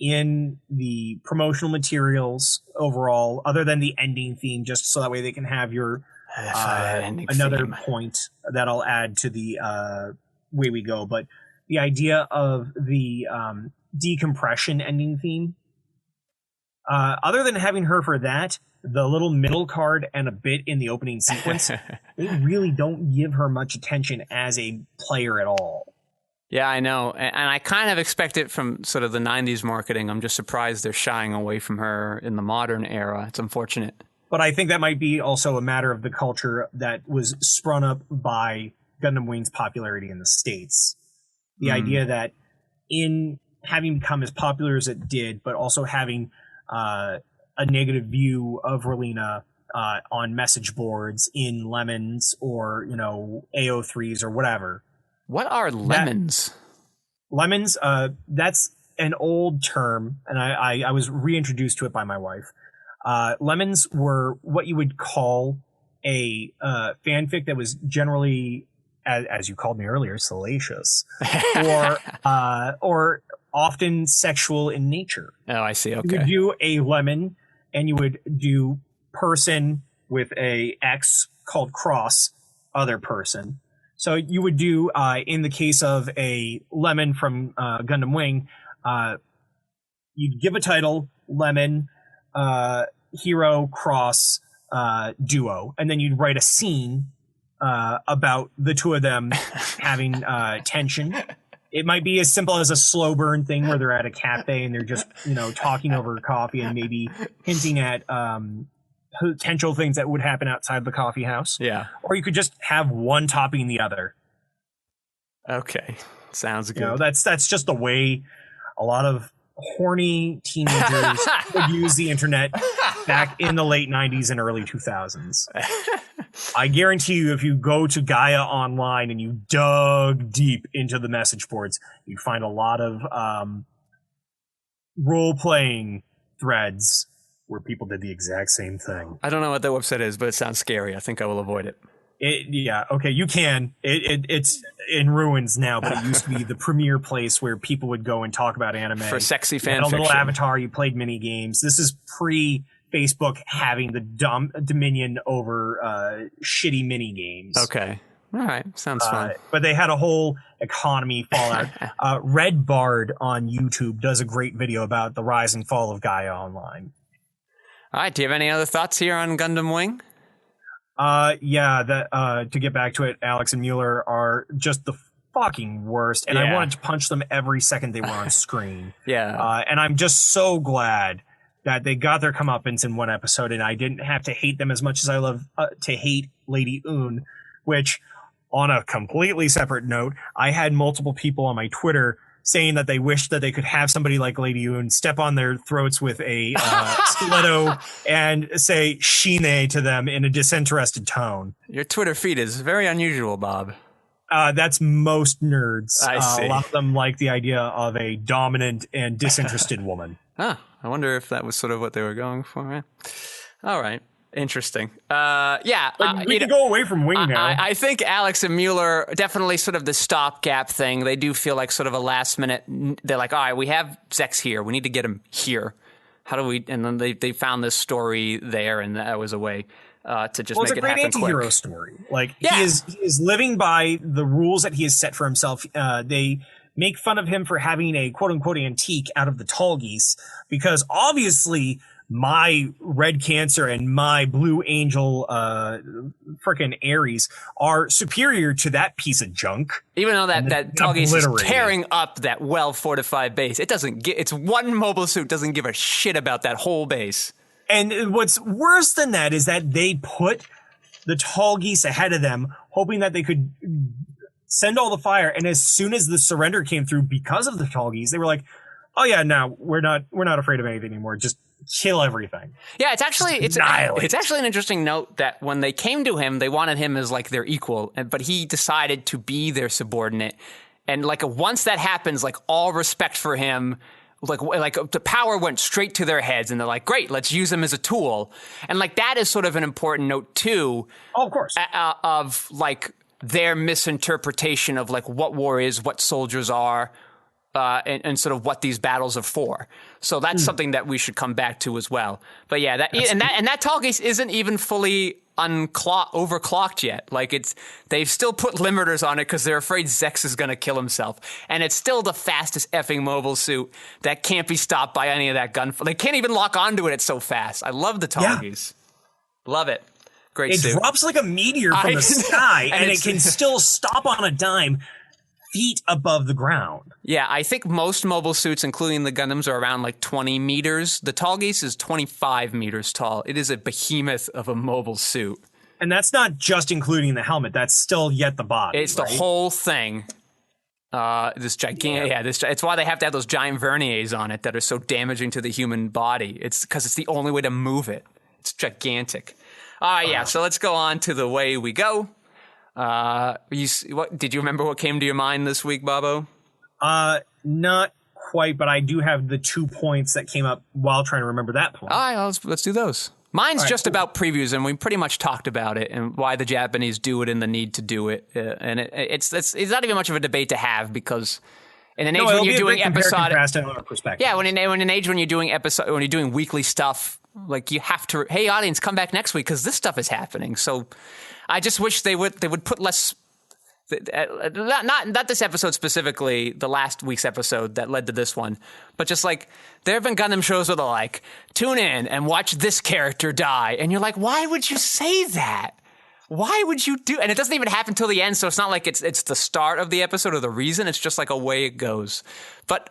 in the promotional materials overall, other than the ending theme, just so that way they can have your another theme point that I'll add to the way we go. But the idea of the decompression ending theme, other than having her for that, the little middle card and a bit in the opening sequence, they really don't give her much attention as a player at all. Yeah, I know. And I kind of expect it from sort of the 90s marketing. I'm just surprised they're shying away from her in the modern era. It's unfortunate. But I think that might be also a matter of the culture that was sprung up by Gundam Wing's popularity in the States. The idea that in having become as popular as it did, but also having a negative view of Relena on message boards in Lemons or, AO3s or whatever. What are lemons? Lemons, that's an old term, and I was reintroduced to it by my wife. Lemons were what you would call a fanfic that was generally, as you called me earlier, salacious, or often sexual in nature. Oh, I see. Okay. You would do a lemon, and you would do person with a X called cross, other person. So you would do, in the case of a lemon from Gundam Wing, you'd give a title, lemon, hero, cross, duo, and then you'd write a scene about the two of them having tension. It might be as simple as a slow burn thing where they're at a cafe and they're just, talking over coffee and maybe hinting at potential things that would happen outside the coffee house. Yeah. Or you could just have one topping the other. Okay. Sounds good. That's just the way a lot of horny teenagers would use the internet back in the late 90s and early 2000s. I guarantee you, if you go to Gaia Online and you dug deep into the message boards, you'd find a lot of role-playing threads where people did the exact same thing. I don't know what that website is, but it sounds scary. I think I will avoid it. Yeah, okay, you can. It's in ruins now, but it used to be the premier place where people would go and talk about anime. For sexy fan fiction. A little fiction. avatar, you played mini games. This is pre-Facebook having the dominion over shitty mini games. Okay. All right. Sounds fun. But they had a whole economy fallout. Red Bard on YouTube does a great video about the rise and fall of Gaia Online. All right. Do you have any other thoughts here on Gundam Wing? To get back to it, Alex and Mueller are just the fucking worst, and I wanted to punch them every second they were on screen. Yeah. And I'm just so glad that they got their comeuppance in one episode, and I didn't have to hate them as much as I love to hate Lady Un, which, on a completely separate note, I had multiple people on my Twitter saying that they wished that they could have somebody like Lady Un step on their throats with a stiletto and say "shine" to them in a disinterested tone. Your Twitter feed is very unusual, Bob. That's most nerds. I see. A lot of them like the idea of a dominant and disinterested woman. I wonder if that was sort of what they were going for. Man. All right. Interesting. We can go away from Wing now. I think Alex and Mueller, definitely sort of the stopgap thing. They do feel like sort of a last minute. They're like, all right, we have Zex here. We need to get him here. How do we? And then they found this story there, and that was a way to just make it happen quick. It's a great anti-hero story. He is living by the rules that he has set for himself. They make fun of him for having a quote unquote antique out of the tall geese because obviously my Red Cancer and my Blue Angel frickin' Ares are superior to that piece of junk. Even though that Tallgeese is tearing up that well-fortified base. It's one mobile suit doesn't give a shit about that whole base. And what's worse than that is that they put the Tallgeese ahead of them, hoping that they could send all the fire. And as soon as the surrender came through because of the Tallgeese, they were like, oh yeah, no, we're not afraid of anything anymore. Just kill everything. Yeah, it's actually an interesting note that when they came to him, they wanted him as like their equal, but he decided to be their subordinate. And like once that happens, like all respect for him, like the power went straight to their heads, and they're like, great, let's use him as a tool. And like that is sort of an important note too. Oh, of course. Of like their misinterpretation of like what war is, what soldiers are. And sort of what these battles are for. So that's something that we should come back to as well. But yeah, that Tallgeese isn't even fully overclocked yet. Like they've still put limiters on it because they're afraid Zex is going to kill himself. And it's still the fastest effing mobile suit that can't be stopped by any of that gunfire. They can't even lock onto it. It's so fast. I love the Tallgeese. Yeah. Love it. Great suit. It drops like a meteor from the sky, and it can still stop on a dime feet above the ground. Yeah, I think most mobile suits, including the Gundams, are around like 20 meters. The Tallgeese is 25 meters tall. It is a behemoth of a mobile suit. And that's not just including the helmet. That's still yet the body. It's the whole thing. This gigantic, it's why they have to have those giant verniers on it that are so damaging to the human body. It's because it's the only way to move it. It's gigantic. So let's go on to the way we go. Did you remember what came to your mind this week, Bobo? Not quite, but I do have the 2 points that came up while trying to remember that point. All right, let's do those. Mine's just about previews, and we pretty much talked about it and why the Japanese do it and the need to do it. And it's not even much of a debate to have because in an age when you're doing episodic, yeah, when an age when you're doing when you're doing weekly stuff, like you have to, hey audience, come back next week because this stuff is happening. So I just wish they would put less. Not this episode specifically, the last week's episode that led to this one, but just like there have been Gundam shows where they're like, tune in and watch this character die, and you're like, why would you say that? Why would you do? And it doesn't even happen till the end, so it's not like it's the start of the episode or the reason. It's just like a way it goes. But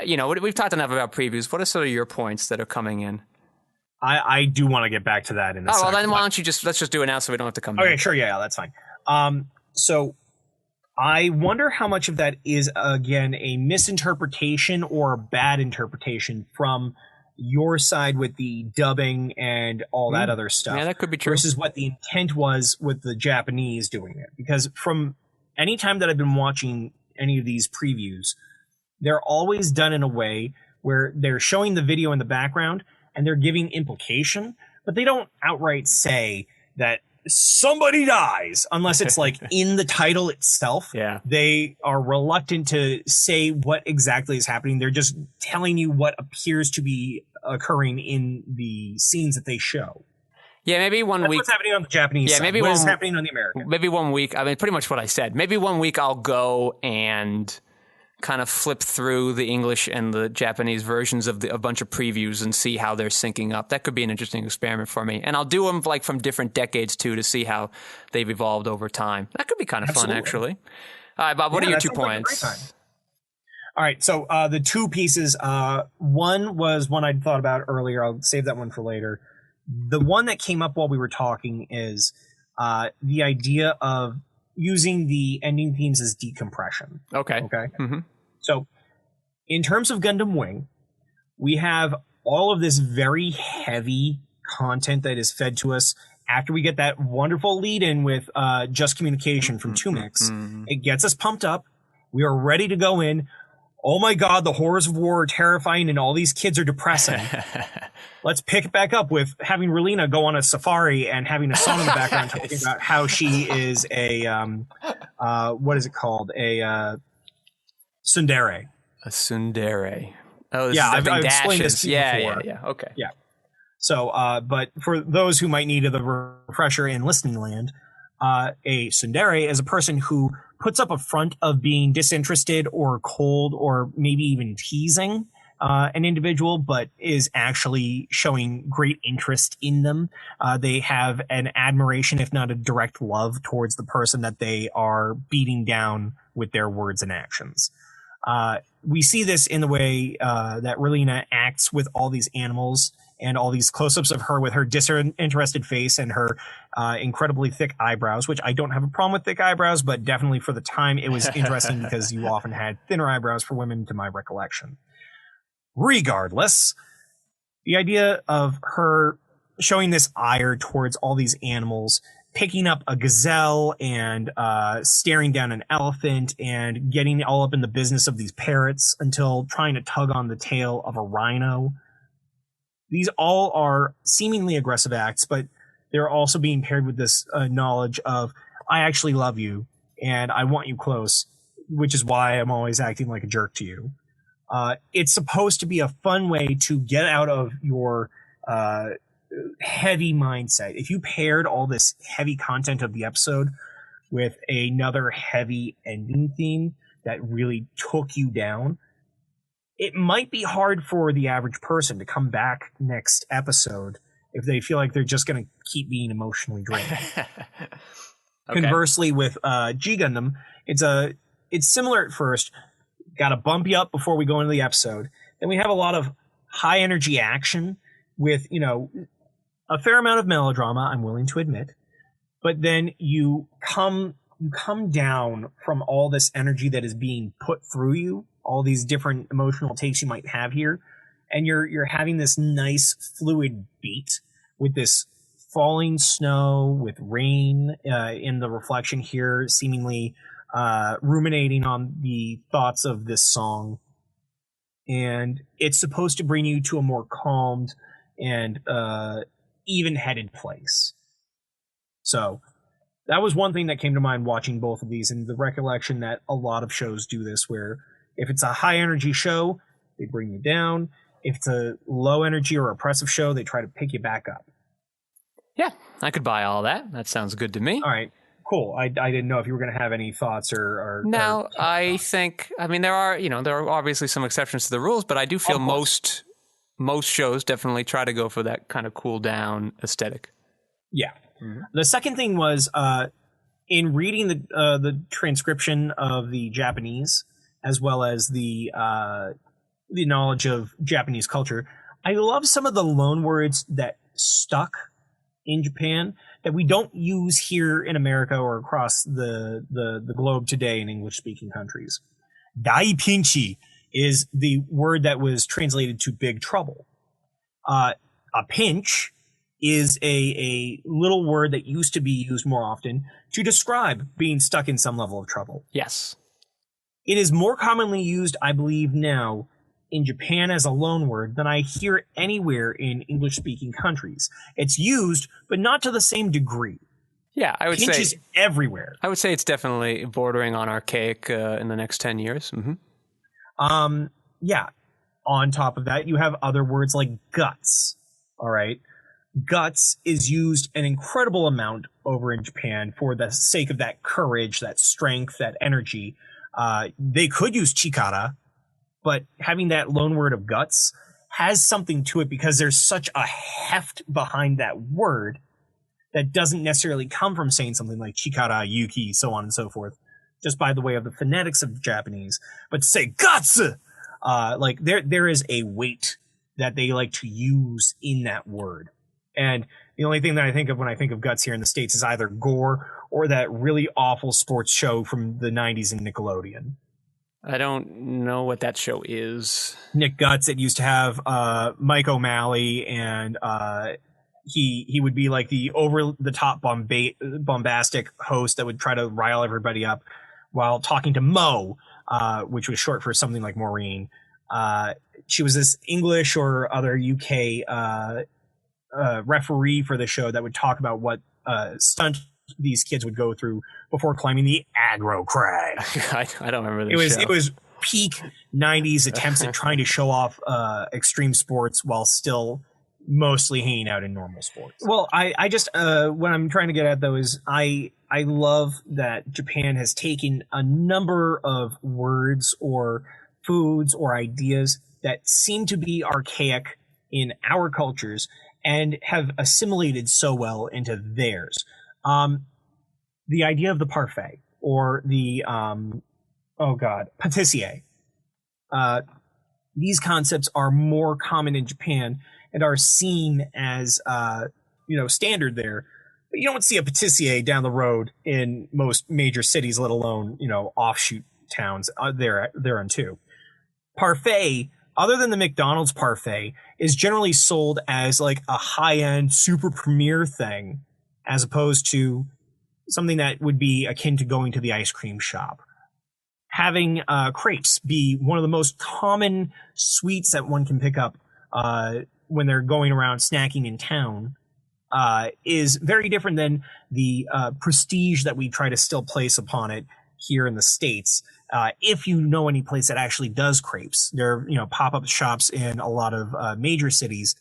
we've talked enough about previews. What are sort of your points that are coming in? I do want to get back to that in a second. Well, then why don't you let's just do it now so we don't have to come back. Okay, sure, yeah, that's fine. So I wonder how much of that is, again, a misinterpretation or a bad interpretation from your side with the dubbing and all that other stuff. Yeah, that could be true. Versus what the intent was with the Japanese doing it. Because from any time that I've been watching any of these previews, they're always done in a way where they're showing the video in the background and they're giving implication, but they don't outright say that somebody dies unless it's like in the title itself. Yeah. They are reluctant to say what exactly is happening. They're just telling you what appears to be occurring in the scenes that they show. Yeah, maybe one week. What's happening on the Japanese side. Maybe what is happening on the American? Maybe 1 week. I mean, pretty much what I said. Maybe 1 week I'll go and kind of flip through the English and the Japanese versions of a bunch of previews and see how they're syncing up. That could be an interesting experiment for me. And I'll do them like from different decades too to see how they've evolved over time. That could be kind of fun, actually. All right, Bob, what are your 2 points? All right, so the 2 pieces. One was one I'd thought about earlier. I'll save that one for later. The one that came up while we were talking is the idea of using the ending themes as decompression. Okay. Mm-hmm. So in terms of Gundam Wing, we have all of this very heavy content that is fed to us after we get that wonderful lead in with Just Communication from Tumix. It gets us pumped up. We are ready to go in. Oh my God, the horrors of war are terrifying and all these kids are depressing. Let's pick it back up with having Relina go on a safari and having a song in the background talking about how she is a, what is it called? A tsundere. A tsundere. Oh, this yeah, is I've explained this to you before. Yeah. Okay. Yeah. So, but for those who might need the refresher in listening land, a tsundere is a person who puts up a front of being disinterested or cold or maybe even teasing an individual, but is actually showing great interest in them. They have an admiration, if not a direct love, towards the person that they are beating down with their words and actions. We see this in the way that Relina acts with all these animals and all these close-ups of her with her disinterested face and her incredibly thick eyebrows, which I don't have a problem with thick eyebrows, but definitely for the time it was interesting because you often had thinner eyebrows for women, to my recollection. Regardless, the idea of her showing this ire towards all these animals, picking up a gazelle and staring down an elephant and getting all up in the business of these parrots until trying to tug on the tail of a rhino. These all are seemingly aggressive acts, but they're also being paired with this knowledge of, I actually love you and I want you close, which is why I'm always acting like a jerk to you. It's supposed to be a fun way to get out of your heavy mindset. If you paired all this heavy content of the episode with another heavy ending theme that really took you down, it might be hard for the average person to come back next episode if they feel like they're just going to keep being emotionally drained. Okay. Conversely, with G Gundam, it's similar at first. Got to bump you up before we go into the episode. Then we have a lot of high energy action with, a fair amount of melodrama, I'm willing to admit. But then you come down from all this energy that is being put through you, all these different emotional takes you might have here, and you're having this nice fluid beat with this falling snow, with rain in the reflection here, seemingly ruminating on the thoughts of this song. And it's supposed to bring you to a more calmed and even-headed place. So that was one thing that came to mind watching both of these, and the recollection that a lot of shows do this, where if it's a high-energy show, they bring you down. If it's a low-energy or oppressive show, they try to pick you back up. Yeah, I could buy all that. That sounds good to me. All right, cool. I didn't know if you were going to have any thoughts or no, I think, I mean, there are obviously some exceptions to the rules, but I do feel most shows definitely try to go for that kind of cool down aesthetic. Yeah. Mm-hmm. The second thing was in reading the transcription of the Japanese, as well as the knowledge of Japanese culture, I love some of the loan words that stuck in Japan that we don't use here in America or across the globe today in English-speaking countries. Dai pinchi is the word that was translated to big trouble. A pinch is a little word that used to be used more often to describe being stuck in some level of trouble. Yes. It is more commonly used, I believe, now in Japan as a loan word than I hear anywhere in English-speaking countries. It's used, but not to the same degree. Yeah, I would pinch say is everywhere. I would say it's definitely bordering on archaic in the next 10 years. Mm-hmm. Yeah. On top of that, you have other words like guts. All right. Guts is used an incredible amount over in Japan for the sake of that courage, that strength, that energy. They could use chikara, but having that loan word of guts has something to it because there's such a heft behind that word that doesn't necessarily come from saying something like chikara, yuki, so on and so forth, just by the way of the phonetics of Japanese. But to say guts, like there is a weight that they like to use in that word. And the only thing that I think of when I think of guts here in the States is either gore or that really awful sports show from the 90s in Nickelodeon. I don't know what that show is. Nick Guts. It used to have Mike O'Malley, and he would be like the over-the-top bombastic host that would try to rile everybody up while talking to Mo, which was short for something like Maureen. She was this English or other UK referee for the show that would talk about what stunt these kids would go through before climbing the aggro crag. I don't remember this show. It was peak 90s attempts at trying to show off extreme sports while still mostly hanging out in normal sports. Well, I just what I'm trying to get at though is I love that Japan has taken a number of words or foods or ideas that seem to be archaic in our cultures and have assimilated so well into theirs. The idea of the parfait or the pâtissier. These concepts are more common in Japan and are seen as standard there. But you don't see a pâtissier down the road in most major cities, let alone offshoot towns therein too. Parfait, other than the McDonald's parfait, is generally sold as like a high-end, super premier thing, as opposed to something that would be akin to going to the ice cream shop. Having crepes be one of the most common sweets that one can pick up when they're going around snacking in town is very different than the prestige that we try to still place upon it here in the States. If you know any place that actually does crepes, there are pop-up shops in a lot of major cities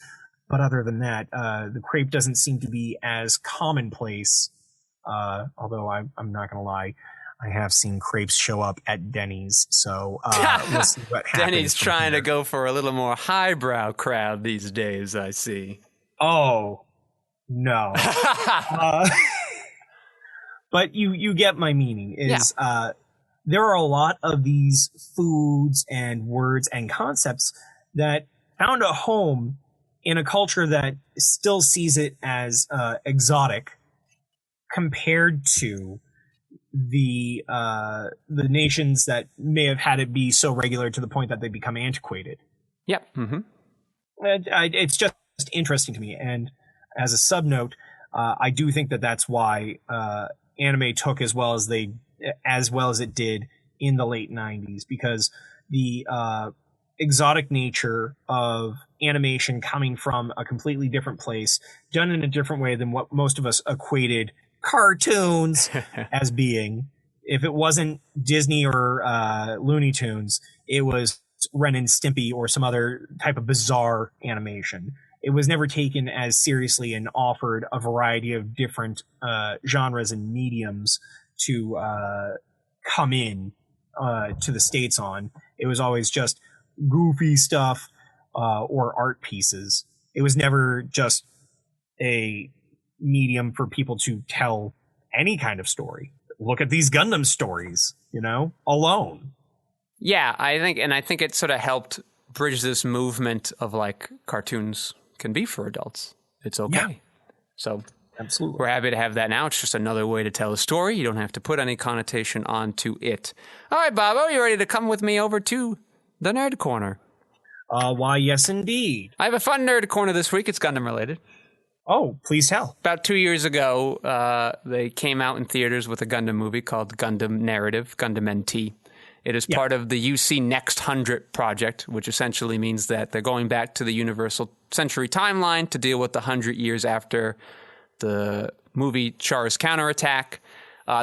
But other than that, the crepe doesn't seem to be as commonplace. Although I'm not going to lie, I have seen crepes show up at Denny's. So we'll see what happens. Denny's trying to go for a little more highbrow crowd these days, I see. Oh, no. But you get my meaning. There are a lot of these foods and words and concepts that found a home in a culture that still sees it as exotic compared to the nations that may have had it be so regular to the point that they become antiquated. Yep. Mm-hmm. It's just interesting to me. And as a sub note, I do think that that's why anime took as well as it did in the late 90s, because the exotic nature of animation coming from a completely different place, done in a different way than what most of us equated cartoons as being. If it wasn't Disney or Looney Tunes, it was Ren and Stimpy or some other type of bizarre animation. It was never taken as seriously and offered a variety of different genres and mediums to come in to the States on. It was always just goofy stuff or art pieces. It was never just a medium for people to tell any kind of story. Look at these Gundam stories, alone. Yeah, I think it sort of helped bridge this movement of like cartoons can be for adults. It's okay. Yeah. So absolutely, we're happy to have that now. It's just another way to tell a story. You don't have to put any connotation onto it. All right, Bob, are you ready to come with me over to the Nerd Corner? Why, yes, indeed. I have a fun Nerd Corner this week. It's Gundam related. Oh, please tell. About 2 years ago, they came out in theaters with a Gundam movie called Gundam Narrative, Gundam NT. It is part of the UC Next 100 project, which essentially means that they're going back to the Universal Century timeline to deal with the 100 years after the movie Char's Counterattack.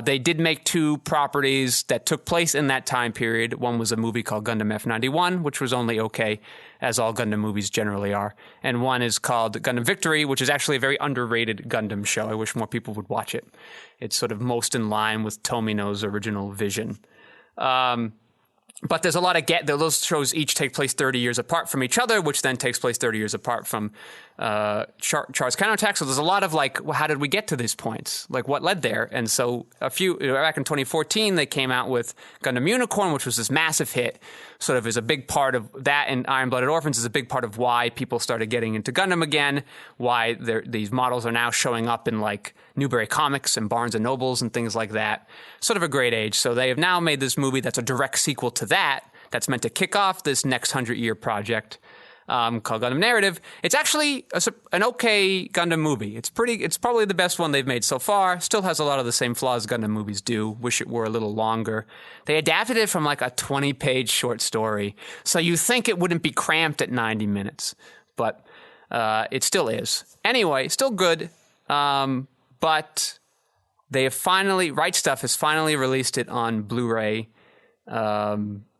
They did make two properties that took place in that time period. One was a movie called Gundam F91, which was only okay, as all Gundam movies generally are. And one is called Gundam Victory, which is actually a very underrated Gundam show. I wish more people would watch it. It's sort of most in line with Tomino's original vision. But there's a lot of those shows each take place 30 years apart from each other, which then takes place 30 years apart from Char's Counterattack. So there's a lot of like, well, how did we get to these points? Like, what led there? And so back in 2014, they came out with Gundam Unicorn, which was this massive hit. Sort of is a big part of that, and Iron-Blooded Orphans is a big part of why people started getting into Gundam again, why these models are now showing up in like Newbury Comics and Barnes & Nobles and things like that. Sort of a great age. So they have now made this movie that's a direct sequel to that's meant to kick off this next 100-year project called Gundam Narrative. It's actually an okay Gundam movie. It's probably the best one they've made so far. Still has a lot of the same flaws Gundam movies do. Wish it were a little longer. They adapted it from like a 20-page short story, so you think it wouldn't be cramped at 90 minutes, but it still is. Anyway, still good, but they have Right Stuff has finally released it on Blu-ray.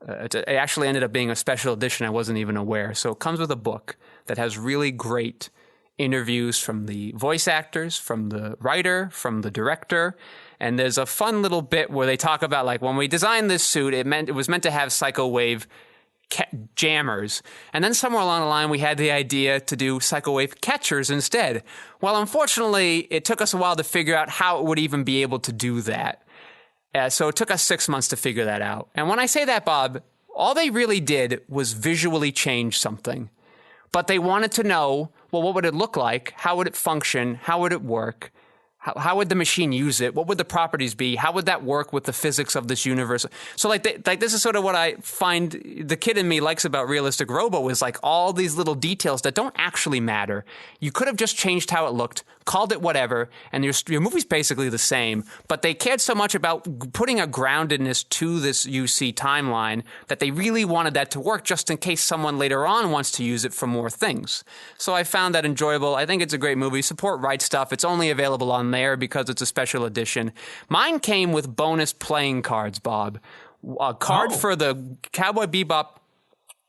It actually ended up being a special edition. I wasn't even aware. So it comes with a book that has really great interviews from the voice actors, from the writer, from the director. And there's a fun little bit where they talk about like when we designed this suit, it was meant to have Psycho Wave jammers. And then somewhere along the line, we had the idea to do Psycho Wave catchers instead. Well, unfortunately, it took us a while to figure out how it would even be able to do that. So it took us 6 months to figure that out. And when I say that, Bob, all they really did was visually change something. But they wanted to know, well, what would it look like? How would it function? How would it work? How would the machine use it? What would the properties be? How would that work with the physics of this universe? So like this is sort of what I find the kid in me likes about Realistic Robo is like all these little details that don't actually matter. You could have just changed how it looked, called it whatever, and your movie's basically the same. But they cared so much about putting a groundedness to this UC timeline that they really wanted that to work just in case someone later on wants to use it for more things. So I found that enjoyable. I think it's a great movie. Support Right Stuff. It's only available on there because it's a special edition. Mine came with bonus playing cards, Bob. A card for the Cowboy Bebop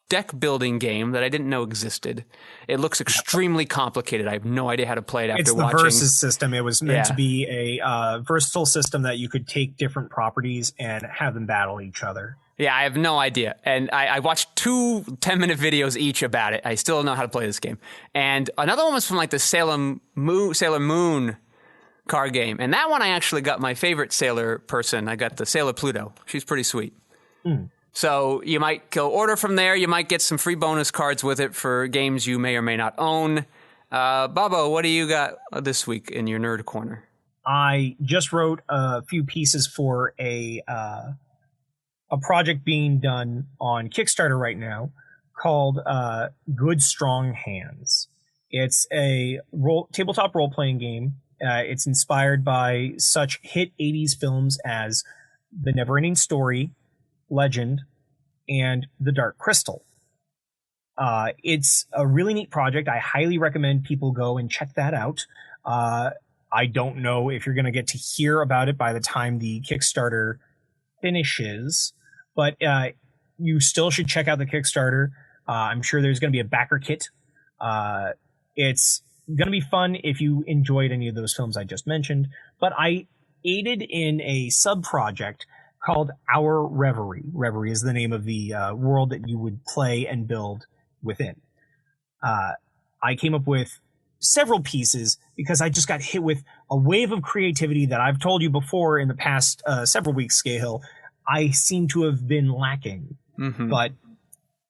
deck building game that I didn't know existed. It looks extremely complicated. I have no idea how to play it after watching. It's the Versus system. It was meant to be a versatile system that you could take different properties and have them battle each other. Yeah, I have no idea. And I watched 2 10-minute videos each about it. I still don't know how to play this game. And another one was from like the Sailor Moon card game. And that one I actually got my favorite sailor person. I got the Sailor Pluto. She's pretty sweet. So you might go order from there. You might get some free bonus cards with it for games you may or may not own. Bobo, what do you got this week in your nerd corner? I just wrote a few pieces for a project being done on Kickstarter right now called Good Strong Hands. It's a tabletop role-playing game. It's inspired by such hit 80s films as The Neverending Story, Legend, and The Dark Crystal. It's a really neat project. I highly recommend people go and check that out. I don't know if you're going to get to hear about it by the time the Kickstarter finishes, but you still should check out the Kickstarter. I'm sure there's going to be a backer kit. It's going to be fun if you enjoyed any of those films I just mentioned, but I aided in a sub-project called Our Reverie. Reverie is the name of the world that you would play and build within. I came up with several pieces because I just got hit with a wave of creativity that I've told you before in the past several weeks, Skeyhill, I seem to have been lacking. But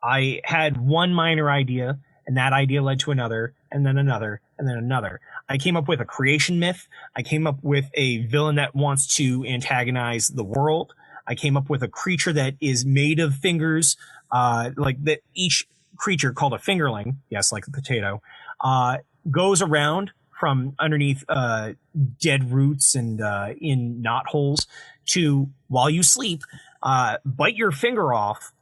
I had one minor idea, and that idea led to another, and then another, and then another. I came up with a creation myth. I came up with a villain that wants to antagonize the world. I came up with a creature that is made of fingers, like that each creature called a fingerling, yes, like a potato, goes around from underneath dead roots and in knot holes to, while you sleep, bite your finger off.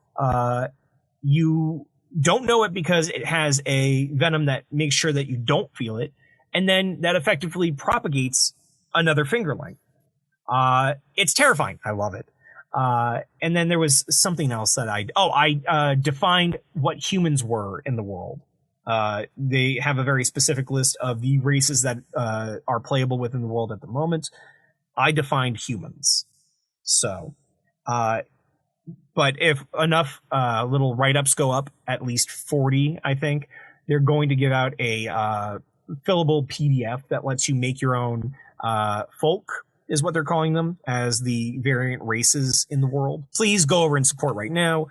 You don't know it because it has a venom that makes sure that you don't feel it, and then that effectively propagates another fingerling. It's terrifying. I love it. And then there was something else that I defined what humans were in the world. They have a very specific list of the races that are playable within the world at the moment. I defined humans. So, but if enough little write-ups go up, at least 40, I think, they're going to give out a fillable PDF that lets you make your own folk, is what they're calling them, as the variant races in the world. Please go over and support right now.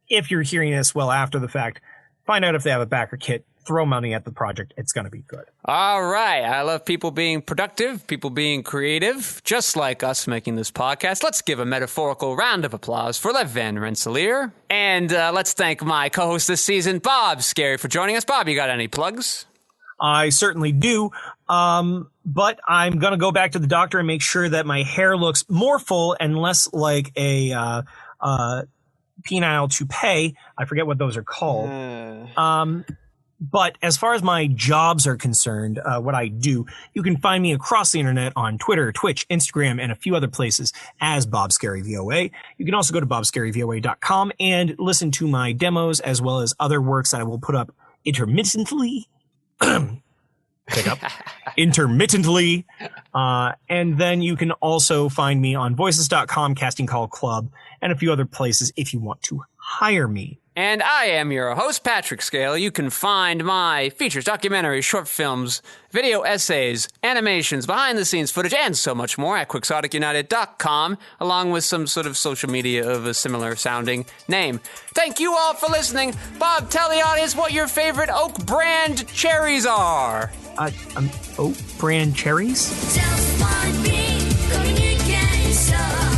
If you're hearing this well after the fact, find out if they have a backer kit. Throw money at the project. It's going to be good. All right. I love people being productive, people being creative, just like us making this podcast. Let's give a metaphorical round of applause for Lev Van Rensselaer. And let's thank my co-host this season, Bob Skerry, for joining us. Bob, you got any plugs? I certainly do. But I'm going to go back to the doctor and make sure that my hair looks more full and less like a penile toupee. I forget what those are called. But as far as my jobs are concerned, what I do, you can find me across the internet on Twitter, Twitch, Instagram, and a few other places as Bob Skerry VOA. You can also go to bobskerryvoa.com and listen to my demos as well as other works that I will put up intermittently. Intermittently. And then you can also find me on voices.com, Casting Call Club, and a few other places if you want to hire me. And I am your host, Patrick Scale. You can find my features, documentaries, short films, video essays, animations, behind-the-scenes footage, and so much more at quixoticunited.com, along with some sort of social media of a similar-sounding name. Thank you all for listening. Bob, tell the audience what your favorite Oak brand cherries are. Oak brand cherries? Just one beat, communication.